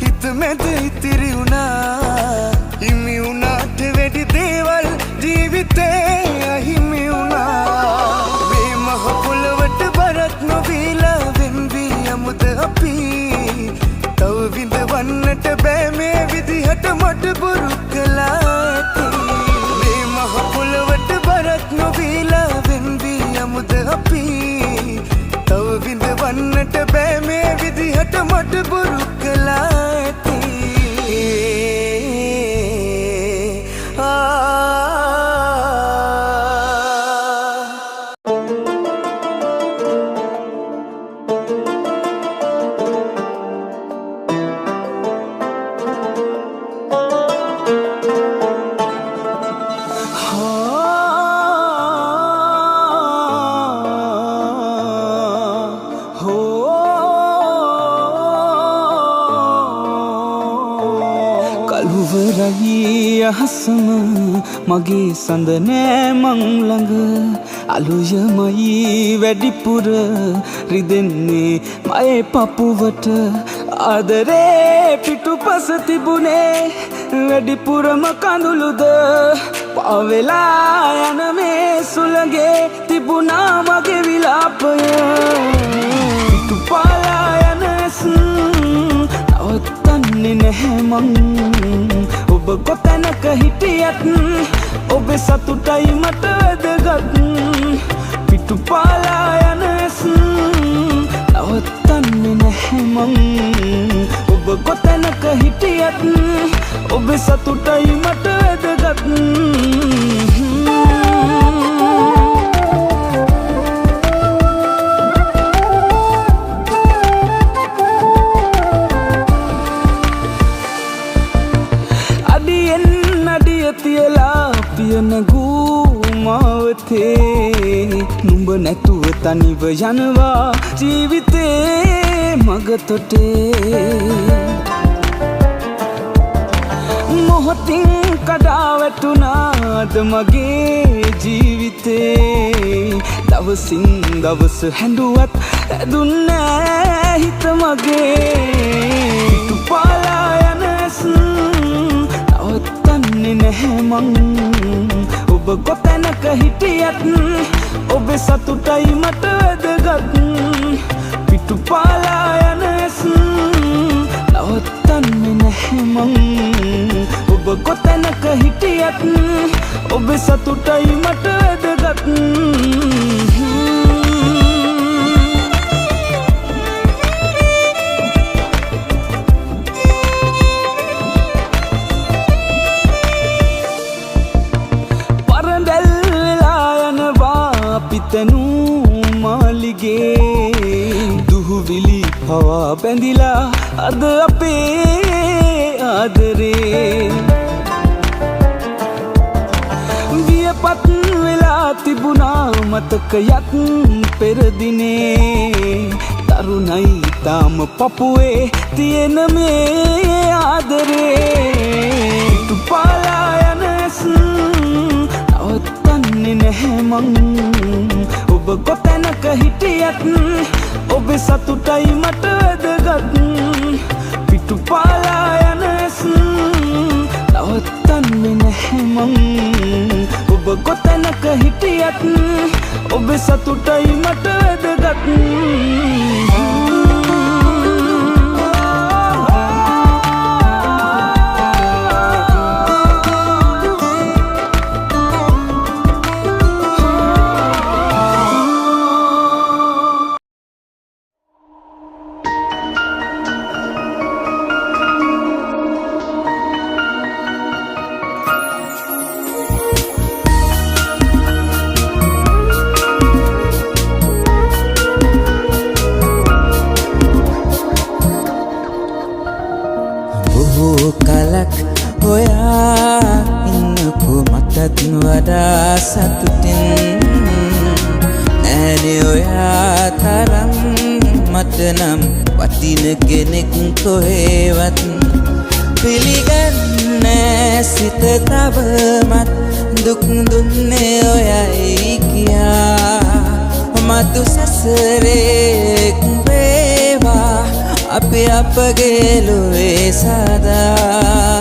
හිත මැද ඉතිරි වුණා හිමි වුණාට වැඩි දේවල් ජීවිතේ අහිමි වුණා මේ මහ පොළවට බරක් නොවීලා වෙන්වී යමුද අපි තව විඳවන්නට බෑ මේ විදිහට මට බොරු කළා ඇති මේ මහ පොළවට බරක් නොවීලා වෙන්වී යමුද අපි තව විඳවන්නට බෑ මේ විදිහට මට බොරු කළා ඇති හසම මගේ සඳ නෑ මං ළඟ අලුයමයි වැඩිපුර රිදෙන්නේ මයේ පපුවට ආදරේ පිටුපස තිබුණේ වැඩිපුරම කඳුළුද පාවෙලා යන මේ සුළගේ තිබුණා මගේ විලාපය පිටුපාලා යන නවත්තන්නේ නැහැ මං ඔබ කොතැනක හිටියත් ඔබේ සතුටයි මට වැදගත් පිටුපාලා යන නවත්තන්නේ නැහැ මං ඔබ කොතැනක හිටියත් ඔබේ සතුටයි මට වැදගත් තියලා පියනගූ මාවතේ නුඹ නැතුව තනිව යනවා ජීවිතේ මගතොටේ මොහොතින් කඩා වැටුණාද මගේ ජීවිතේ දවසින් දවස හැඬුවත් ඇදුන්නෑ හිත මගේ පිටුපාලා යන නවත්තන්නේ නැහැ මං ඔබ කොතැනක හිටියත් ඔබේ සතුටයි මට වැදගත් පිටුපාලා යන නවත්තන්නේ නැහැ මං ඔබ කොතැනක හිටියත් ඔබේ සතුටයි මට වැදගත් පිතනූ මාලිගේ දුහුවිලි පවා බැඳිලා අද අපේ ආදරේ වියපත් වෙලා වෙලා තිබුණා මතකයක් පෙර දිනේ තරුණයි තාම පපුවේ තියෙන මේ ආදරේ තුපාලා යන ඇස් නවත්තන්නේ නැහැ මං ඔබ කොතැනක හිටියත් ඔබේ සතුටයි මට වැදගත් පිටුපාලා යන ඇස් නවත්තන්නේ නැහැ මං ඔබ කොතැනක හිටියත් ඔබේ සතුටයි මට වැදගත් වඩා සතුටින් නෑනේ ඔයා තරම් මට නම් වටින කෙනෙක් කොහෙවත් පිළිගන්නේ සිත තවමත් දුක් දුන්නේ ඔයයි කියා මතු සසරේ වේවා අපි අපගේ ලොවේ සදා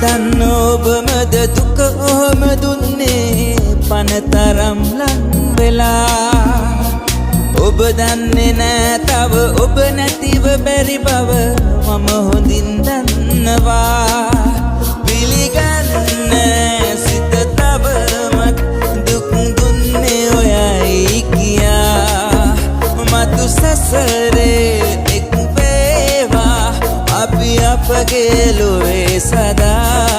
දන්න ඔබමද දුක ඔහොම දුන්නේ පනතරම් ලං වෙලා ඔබ දන්නේ නෑ තව ඔබ නැතිව බැරි බව මම හොඳින් දන්නවා පිළිගන්නේ සිත තවමත් දුක් දුන්නේ ඔයයි කියා මතු සසරේ එක් වේවා අපි අපගේ ලොවේ සදා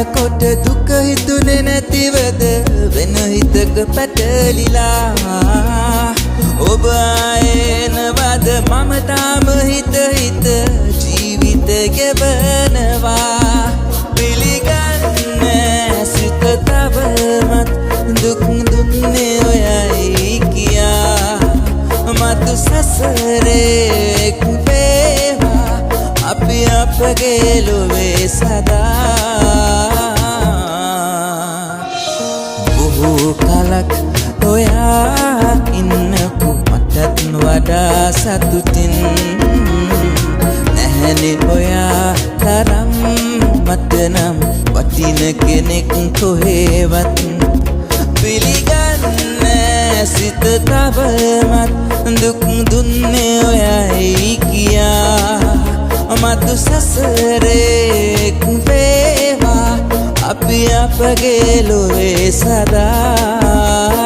කොට දුක හිතුනේ නැතිවද වෙන හිතක පැටලිලා ඔබ ආයෙනවද මම තාම හිත හිත ජීවිත ගෙවනවා පිළිගන්නේ සිත තවමත් දුක් දුන්නේ ඔයයි කියා මතු සසරේ වේවා අපි අපගේ ලොවේ සදා කලක් ඔයා ඉන්නකු මටත් වඩා සතුටින් නැහැනේ ඔයා තරම් මට නම් වටින කෙනෙක් කොහෙවත් පිළිගන්නේ සිත තවමත් දුක් දුන්නේ ඔයයි කියා මතු සසරේ වේවා අපි අපගේ ලොවේ සදා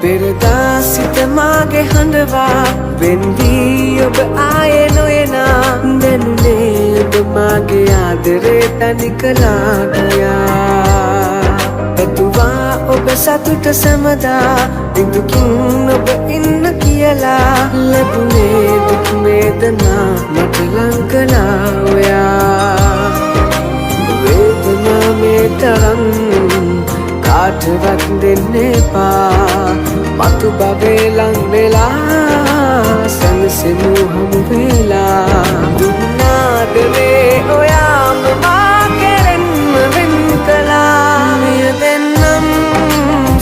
පෙරදා සිත මාගේ හඬවා වෙන්දී ඔබ ආයේ නොයනා දැනුනේ ඔබ මාගේ ආදරේ තනි කළා ගියා ඇතුවා ඔබ සතුට සැමදා දුකින් ඔබ ඉන්න කියලා ලැබුණේ දුක් වේදනා මට ලං කළා ඔයා වේදනා මේ තරම් කාටවත් දෙන්න එපා මතු බවේ ලං වෙලා සනසෙමු හමු වෙලා දුන්නාදනේ ඔයාම මා කෙරෙන්ම වෙන් කළා මෙය දෙන්නම්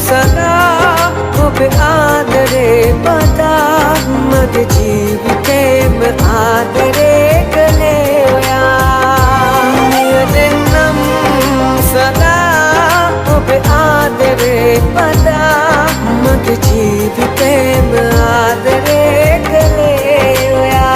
සදා ඔබේ ආදරේ පතා මගේ ජීවිතේම ආදරේ කළේ ඔයා මෙය දෙන්නම් සදා ඔබේ ආදරේ පතා මගේ ජීවිතේම ආදරේ කළේ ඔයා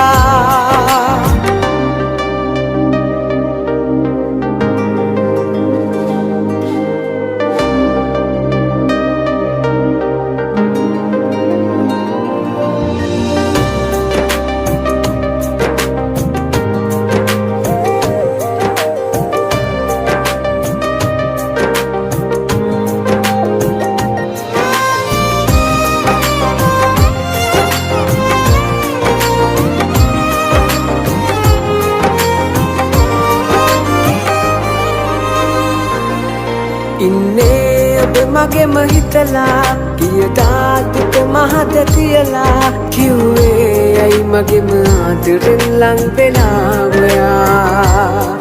ඉන්නේ ඔබ මගෙම හිතලා ගියදා දුක මහත තියලා කිව්වේ ඇයි මගෙම ආදරෙන් ලං වෙලා ඔයා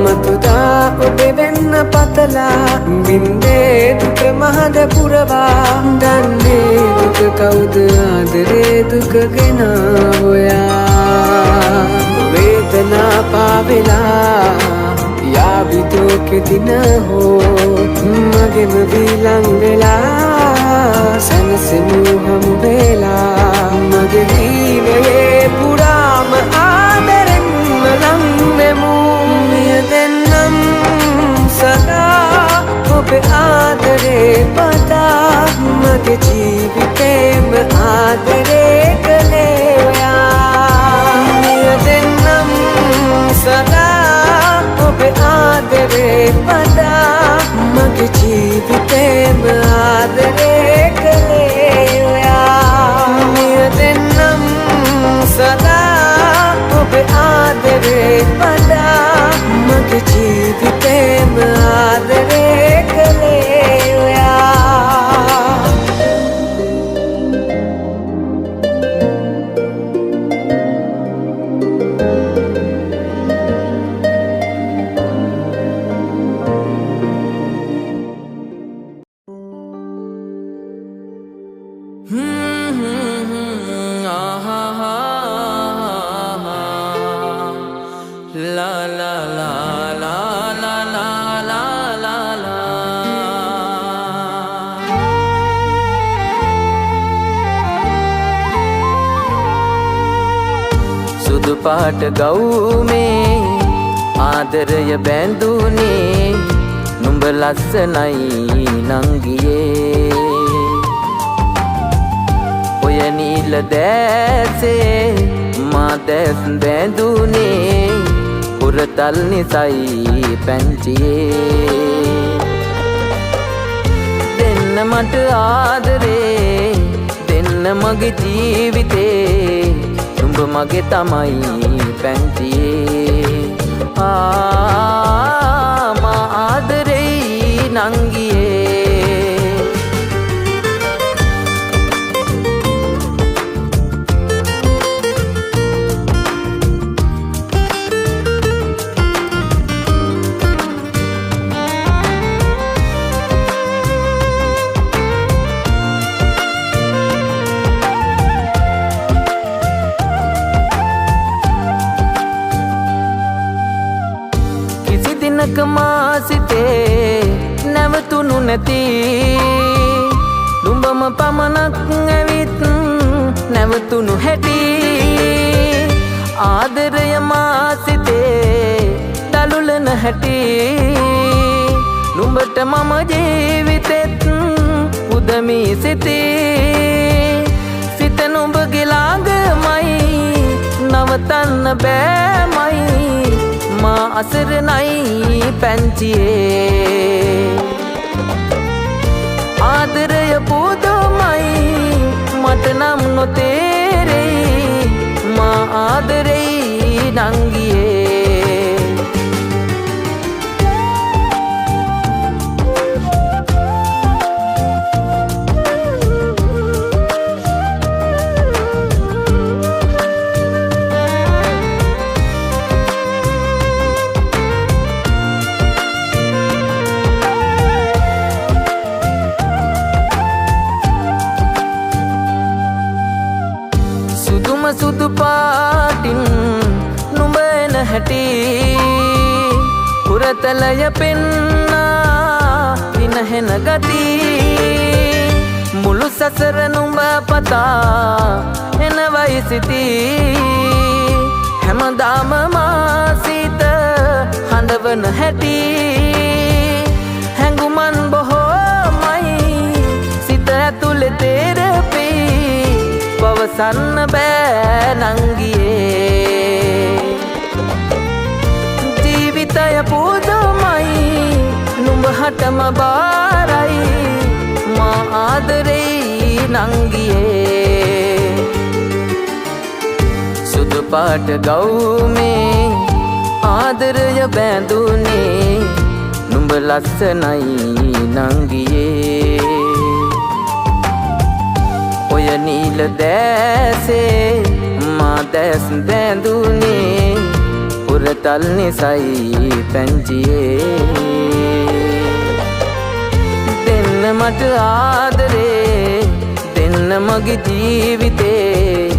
මතුදා ඔබේ වෙන්න පතලා බින්දේ දුක මහද පුරවා දන්නේ දුක කවුද ආදරේ දුක ගෙන ඔයා වේදනා පාවෙලා යාවිදෝ කෙදින හෝ මගෙම විලං වෙලා සනසෙමු හමු වෙලා මගේ ජීවයේ පුරාම ආදරෙන්ම ලං වෙමු මෙය දෙන්නම් සදා ඔබේ ආදරේ පතා මගේ ජීවිතේම ආදරේ කළේ ඔයා මෙය දෙන්නම් සදා ඔබේ ආදරේ පතා මගේ ජීවිතේම ආදරේ කළේ ඔයා මෙය දෙන්නම් සදා ඔබේ ආදරේ පතා මගේ ජීවිතේම ආදරේ කළේ ඔයා පාට ගවුමේ ආදරය බැඳුනේ නුඹ ලස්සනයි නංගියේ ඔය නිල දැසේ මා දැස් බැඳුනේ පුරතල් නිසයි පැංචියේ දෙන්න මට ආදරේ දෙන්න මගේ ජීවිතේ නුඹ මගේ තමයි පැංචියේ මා ආදරෙයි නංගියේ මාසිතේ නැවතුණු නැති නුඹම පමණක් ඇවිත් නැවතුණු හැටි ආදරය මාසිතේ දලුලන හැටි නුඹට මම ජීවිතෙත් උදමී සිතේ නවතන්න බෑමයි මා අසරණයි පැංචියේ ආදරය පුදුමයි මට නම් නොතේරෙයි මා ආදරෙයි නංගියේ සුදු පාටින් නුඹ එන හැටි පුරතලය පෙන්නා විනහෙන ගති මුළු සසර නුඹ පතා එනවයි සිටි හැමදාම මා සිත හඬවන හැටි හැඟුමන් බොහෝමයි සිත ඇතුලේ තේරෙපි පවසන්න බෑ නංගියේ ජීවිතය පුදුමයි නුඹ හටම බාරයි මා ආදරෙයි නංගියේ සුදු පාට ගවුමේ ආදරය බැඳුනේ නුඹ ලස්සනයි නංගියේ ඔය නීල දැසේ මා දැස් බැඳුනේ පුරතල් නිසයි පැංචියේ දෙන්න මට ආදරේ දෙන්න මගේ ජීවිතේ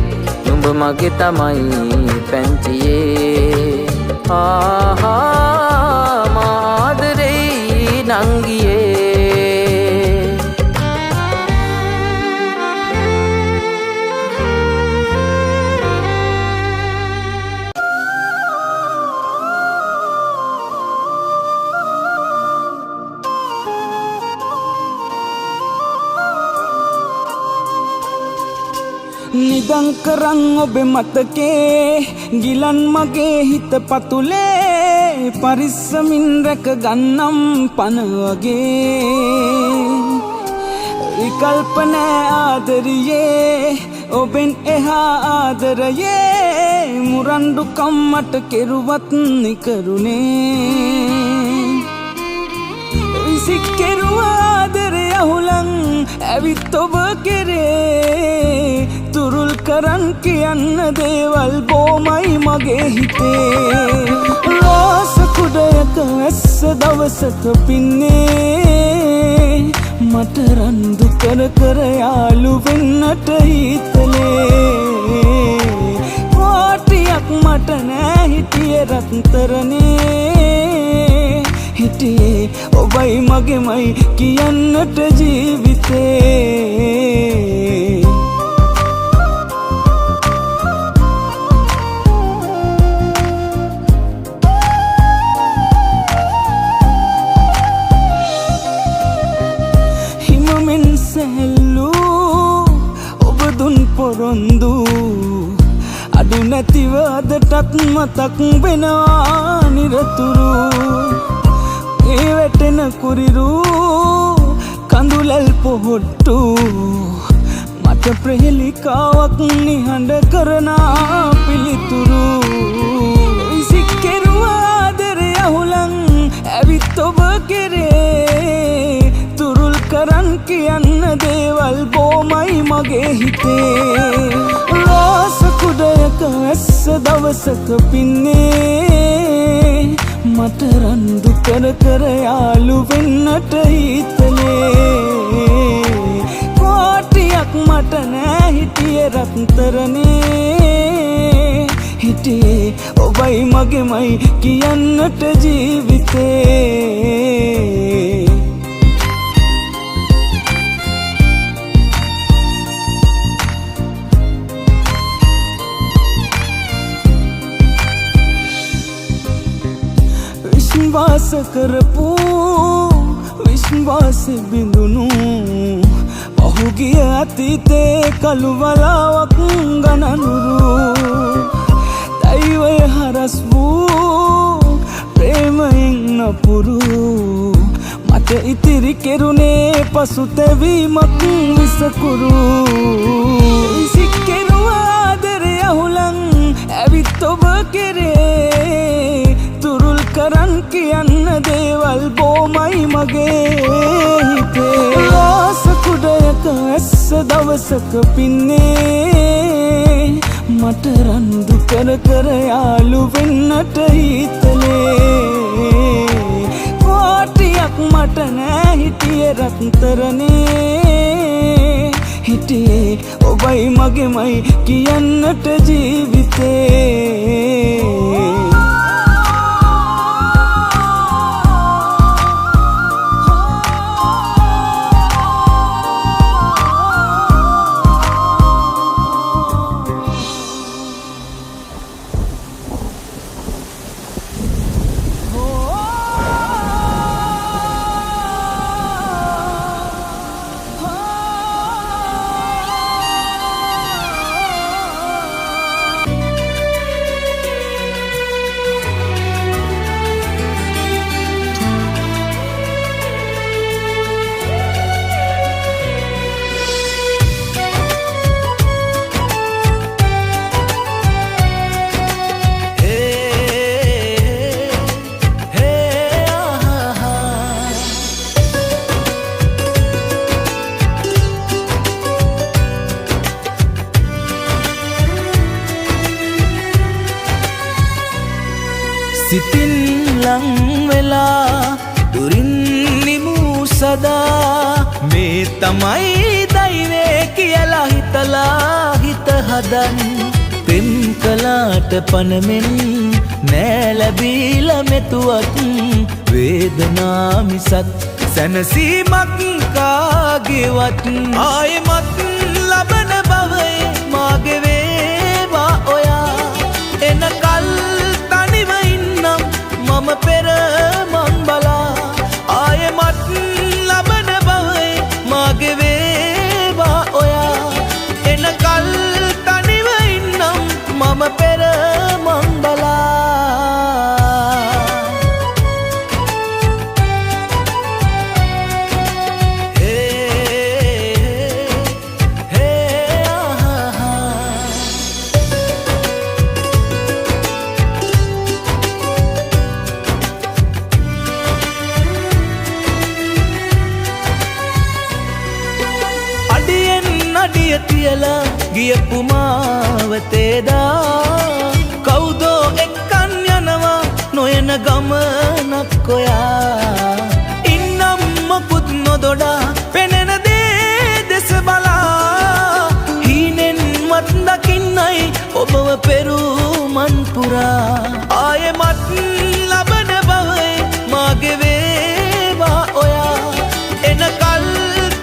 නුඹ මගේ තමයි පැංචියේ ආහා මා ආදරෙයි නංගියේ නිදන් කරන් ඔබේ මතකේ ගිලන් මගේ හිත පතුලේ පරිස්සමින් රැක ගන්නම් පන වගේ විකල්ප නෑ ආදරියේ ඔබෙන් එහා ආදරයේ මුරණ්ඩු කම්මට කෙරුවත් නිකරුණේ විසික් කෙරුවා ආදරය අහුලන් ඇවිත් ඔබ කෙරේ තුරුල් කරන් කියන්න දේවල් බොමයි මගේ හිතේ රෝස කුඩයක ඇස්ස දවසක පින්නේ මට රන්දු කර කර යාළු වෙන්නට හිතලේ කෝටියක් මට නෑ හිටියේ රත්තරනේ හිටියේ ඔබයි මගේමයි කියන්නට ජීවිතේ පොරොන්දු අඩු නැතිව අදටත් මතක් වෙනවා නිරතුරු ඒ වැටෙන කුරිරු කඳුලල් පොහොට්ටු මට ප්‍රහෙලිකාවක් නිහඬ කරනා පිළිතුරු විසික් කෙරුවා ආදරය අහුලන් ඇවිත් ඔබ කෙරේ තුරුල් කරන් කියන්න දේවල් බොමයි මගේ හිතේ රෝස කුඩයක ඇස්ස දවසක පින්නේ මට රන්දු කර කර යාළු වෙන්නට හිතලේ කෝටියක් මට නෑ හිටියේ රත්තරනේ හිටියේ ඔබයි මගේමයි කියන්නට ජීවිතේ විශ්වාස කරපු විශ්වාස බිඳුනු පහුගිය අතීතේ කළු වලාවක් ගණනුරු ඇයි ඔය හරස් වූ ප්‍රේමයෙන් නපුරු මට ඉතිරි කෙරුණේ පසුතැවීමක් විසකුරු සික්කෙරුව ආදරය අහුලන් ඇවිත් ඔබ කෙරේ තුරුල් කරන් කියන්න දේවල් බොමයි මගේ හිතේ ආස කුඩයක ඇස්ස දවසක පින්නේ මට රන්දු කර කර යාළු වෙන්නට හිතලේ කොටියක් මට නෑ හිටියේ රත්තරනේ හිටියේ ඔබයි මගේමයි කියන්නට ජීවිතේ සිතින් ලං වෙලා දුරින් නිමූ සදා මේ තමයි දෛවේ කියලා හිතලා හිත හදන් පෙම් කලාට පනමෙන් නෑ ලැබීලා මෙතුවත් වේදනා මිසක් සැනසීමක් කාගේවත් ආයෙමත් ලබන බවයි මාගේ වේවා ඔයා එනකල් මම පෙර මං බලා ආයෙමත් ලබන බවයි මාගේ වේවා ඔයා එනකල් තනිව ඉන්නම් මම පෙර මං තියලා ගියපු මාවතේදා කවුදෝ එක්කන් යනවා නොයන ගමනක් ඔයා ඉන්නම් මොකුත් නොදොඩා පෙනෙන දේ දෙස බලා හීනෙන් මත් දකින්නයි ඔබව පෙරුමන් පුරා ආයෙමත් ලබන බවයි මාගේ වේවා ඔයා එනකල්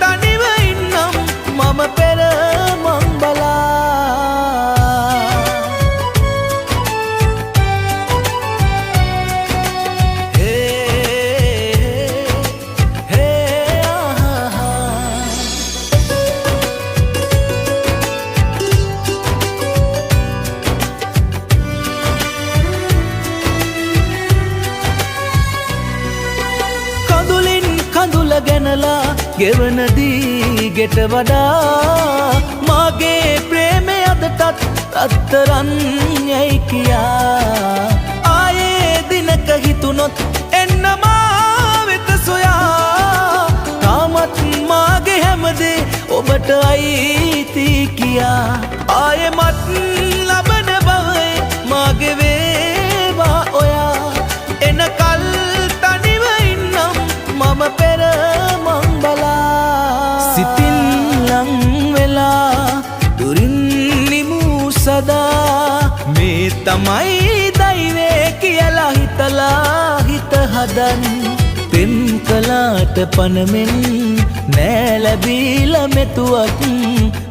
තනිව ඉන්නම් මම පෙර ගැනලා ගෙවනදී ගෙට වඩා මාගේ ප්‍රේමය අදටත් අත්තරන් යයි කියා ආයේ දිනක හිතුනොත් එන්න මා වෙත සොයා තාමත් මාගේ හැමදේ ඔබට අයිති කියා ආයෙමත් ලබන බවයි මාගේ වේවා ඔයා එනකල් තනිව ඉන්නම් මම පෙර සිතින් ලං වෙලා දුරින් නිමූ සදා මේ තමයි දෛවේ කියලා හිතලා හිත හදන් පෙම් කලාට පනමෙන් නෑ ලැබීලා මෙතුවත්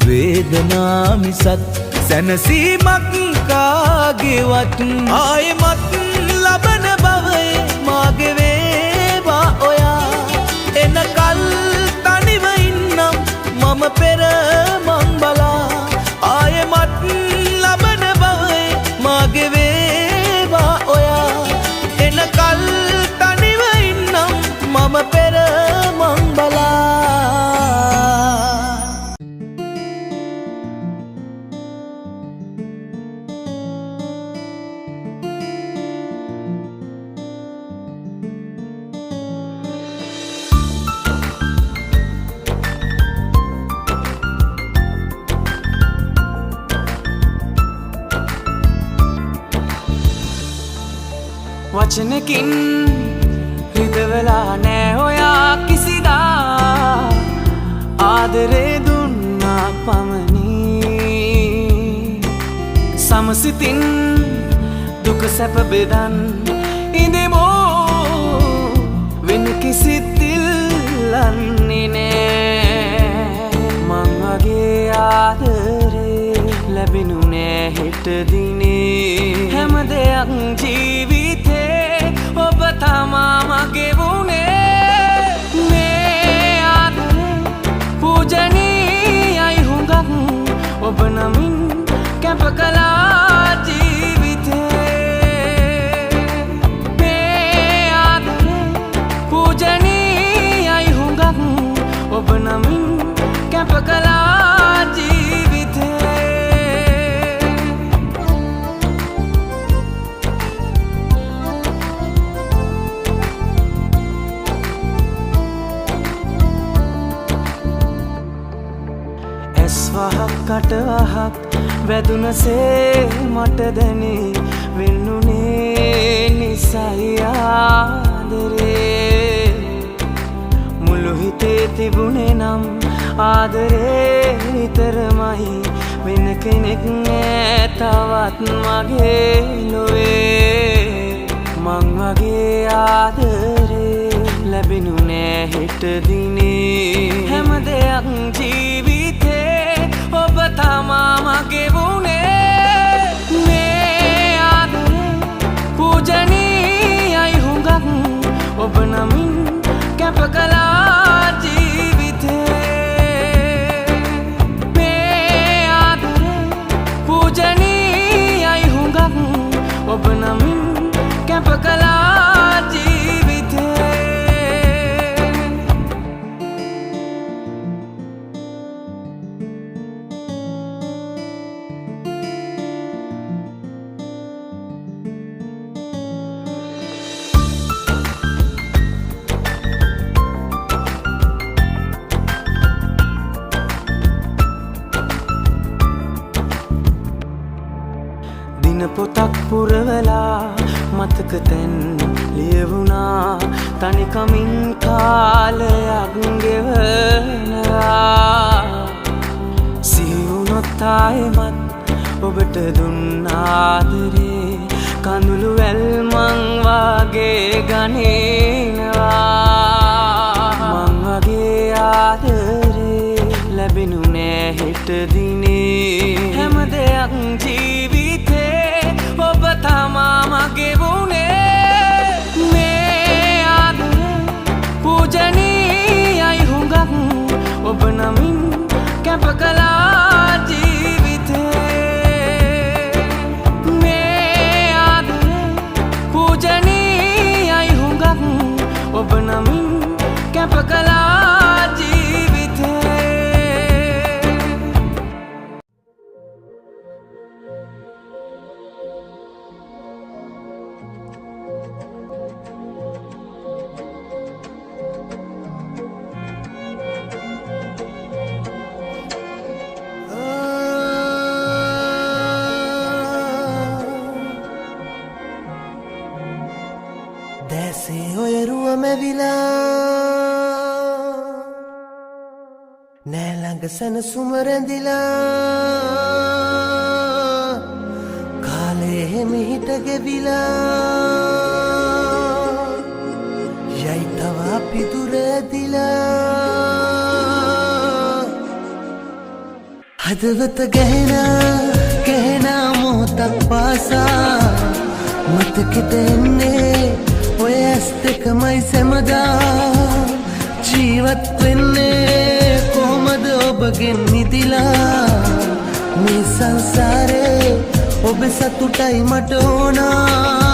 වේදනා මිසක් සැනසීමක් කාගේවත් ආයෙමත් ලබන බවයි මාගේ වේවා ඔයා එනකල් තනිව ඉන්නම් මම පෙර මං බලා ආයෙමත් ලබන බවයි මාගේ මම පෙර මං බලා වචනකින් හිතවලා නෑ ඔයා කිසිදා ආදරේ දුන්නා පමණි සමසිතින් දුක සැප බෙදන් ඉඳිමෝ වෙන කිසිත් ඉල්ලන්නේ නෑ මං වගේ ආදරේ ලැබෙනු නෑ හෙට දිනේ හැම දෙයක් ජීවිතේ ඔබ තමා මගේ වුණේ මේ ආදරේ පූජනීයයි හුඟක් ඔබ නමින් කැප කළා ජීවිතේ මේ ආදරේ පූජනීයයි හුඟක් ඔබ නමින් කැප කළා ජීවිතේ වහක් කටවහක් වැදුනසේ මට දැනේ වෙන්නුනේ නිසයි ආදරේ මුළු හිතේ තිබුණේ නම් ආදරේ නිතරමයි වෙන කෙනෙක් නෑ තවත් මගේ ලොවේ මං වගේ ආදරේ ලැබෙනු නෑ හෙට දිනේ හැම දෙයක් ජීවිතේ ඔබ තමා මගේ වුණේ මේ ආදරේ පූජනීයයි හුඟක් ඔබ නමින් කැප කළා ජීවිතේ මේ ආදරේ පූජනීයයි හුඟක් ඔබ නමින් කැප කළා ජීවිතේ පොතක් පුරවලා මතක තැන් ලියවුණා තනිකමින් කාලයක් ගෙවනවා සිහිවුණොත් ආයෙමත් ඔබට දුන්න ආදරේ කඳුළු වැල්මන් වාගේ ගනිනවා මං වගේ ආදරේ ලැබෙනු නෑ හෙට දිනේ හැම දෙයක් ඔබ තමා මගේ වුණේ මේ ආදරේ පූජනීයයි හුඟක් ඔබ නමින් කැප කළා ජීවිතේ මේ ආදරේ පූජනීයයි හුඟක් ඔබ නමින් කැප කළා ජීවිතේ දැසේ ඔය රුව මැවිලා නෑ ළඟ සැනසුම රැඳිලා කාලේ හිමිහිට ගෙවිලා යයි තව අපි දුර ඇදිලා හදවත ගැහෙන මොහොතක් පාසා මතකෙට එන්නේ ඔය ඇස් දෙකමයි සැමදා ජීවත් වෙන්නේ කොහොමද ඔබගෙන් නිදිලා මේ සංසාරේ ඔබ සතුටයි මට ඕනා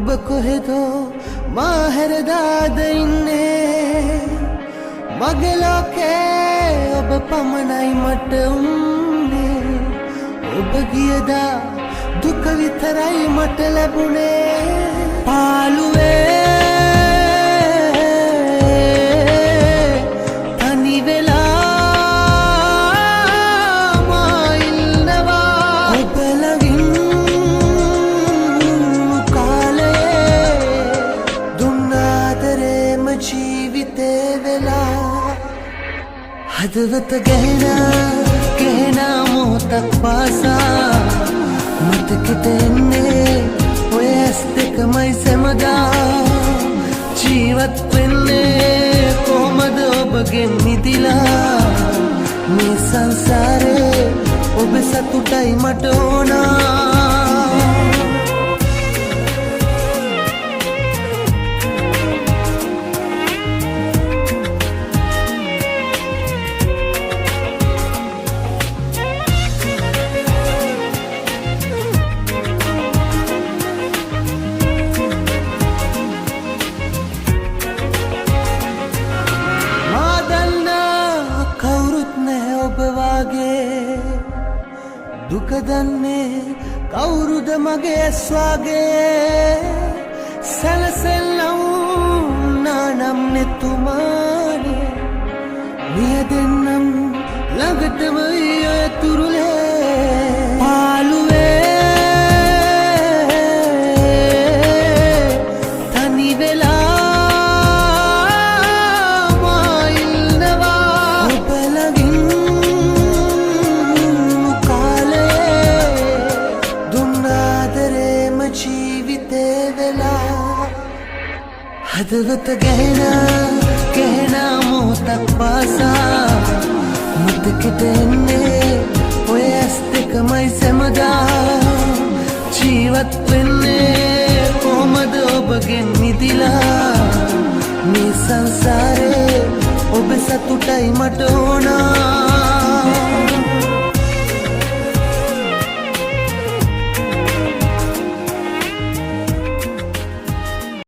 ඔබ කොහෙදෝ මා හැරදාද ඉන්නේ මගේ ලෝකේ ඔබ පමණයි මට උන්නේ ඔබ ගියදා දුක විතරයි මට ලැබුණේ පාළුවේ තනි වෙලා මා ඉන්නවා ඔබ ළඟින් කාලේ දුන්න ආදරේම ජීවිතේ වෙලා හදවත ගැහෙන මොහොතක් පාසා මතකෙට එන්නේ ඔය ඇස් දෙකමයි සැමදා ජීවත් වෙන්නේ කොහමද ඔබගෙන් මිදිලා මේ සංසාරේ ඔබ සතුටයි මට ඕනා දුක දන්නේ කවුරුද මගේ ඇස් වගේ සැලසෙල්ලම් නානම් නෙතුමානේ මිය දෙන්නම් ළඟටම ඔය තුරුලේ පාළුවේ තනි වෙලා මා ඉන්නවා ඔබ ළඟින් හදවත ගැහෙන මොහොතක් පාසා මතකෙට එන්නේ ඔය ඇස් දෙකමයි සැමදා ජීවත් වෙන්නේ කොහමද ඔබගෙන් මිදිලා මේ සංසාරේ ඔබ සතුටයි මට ඕනා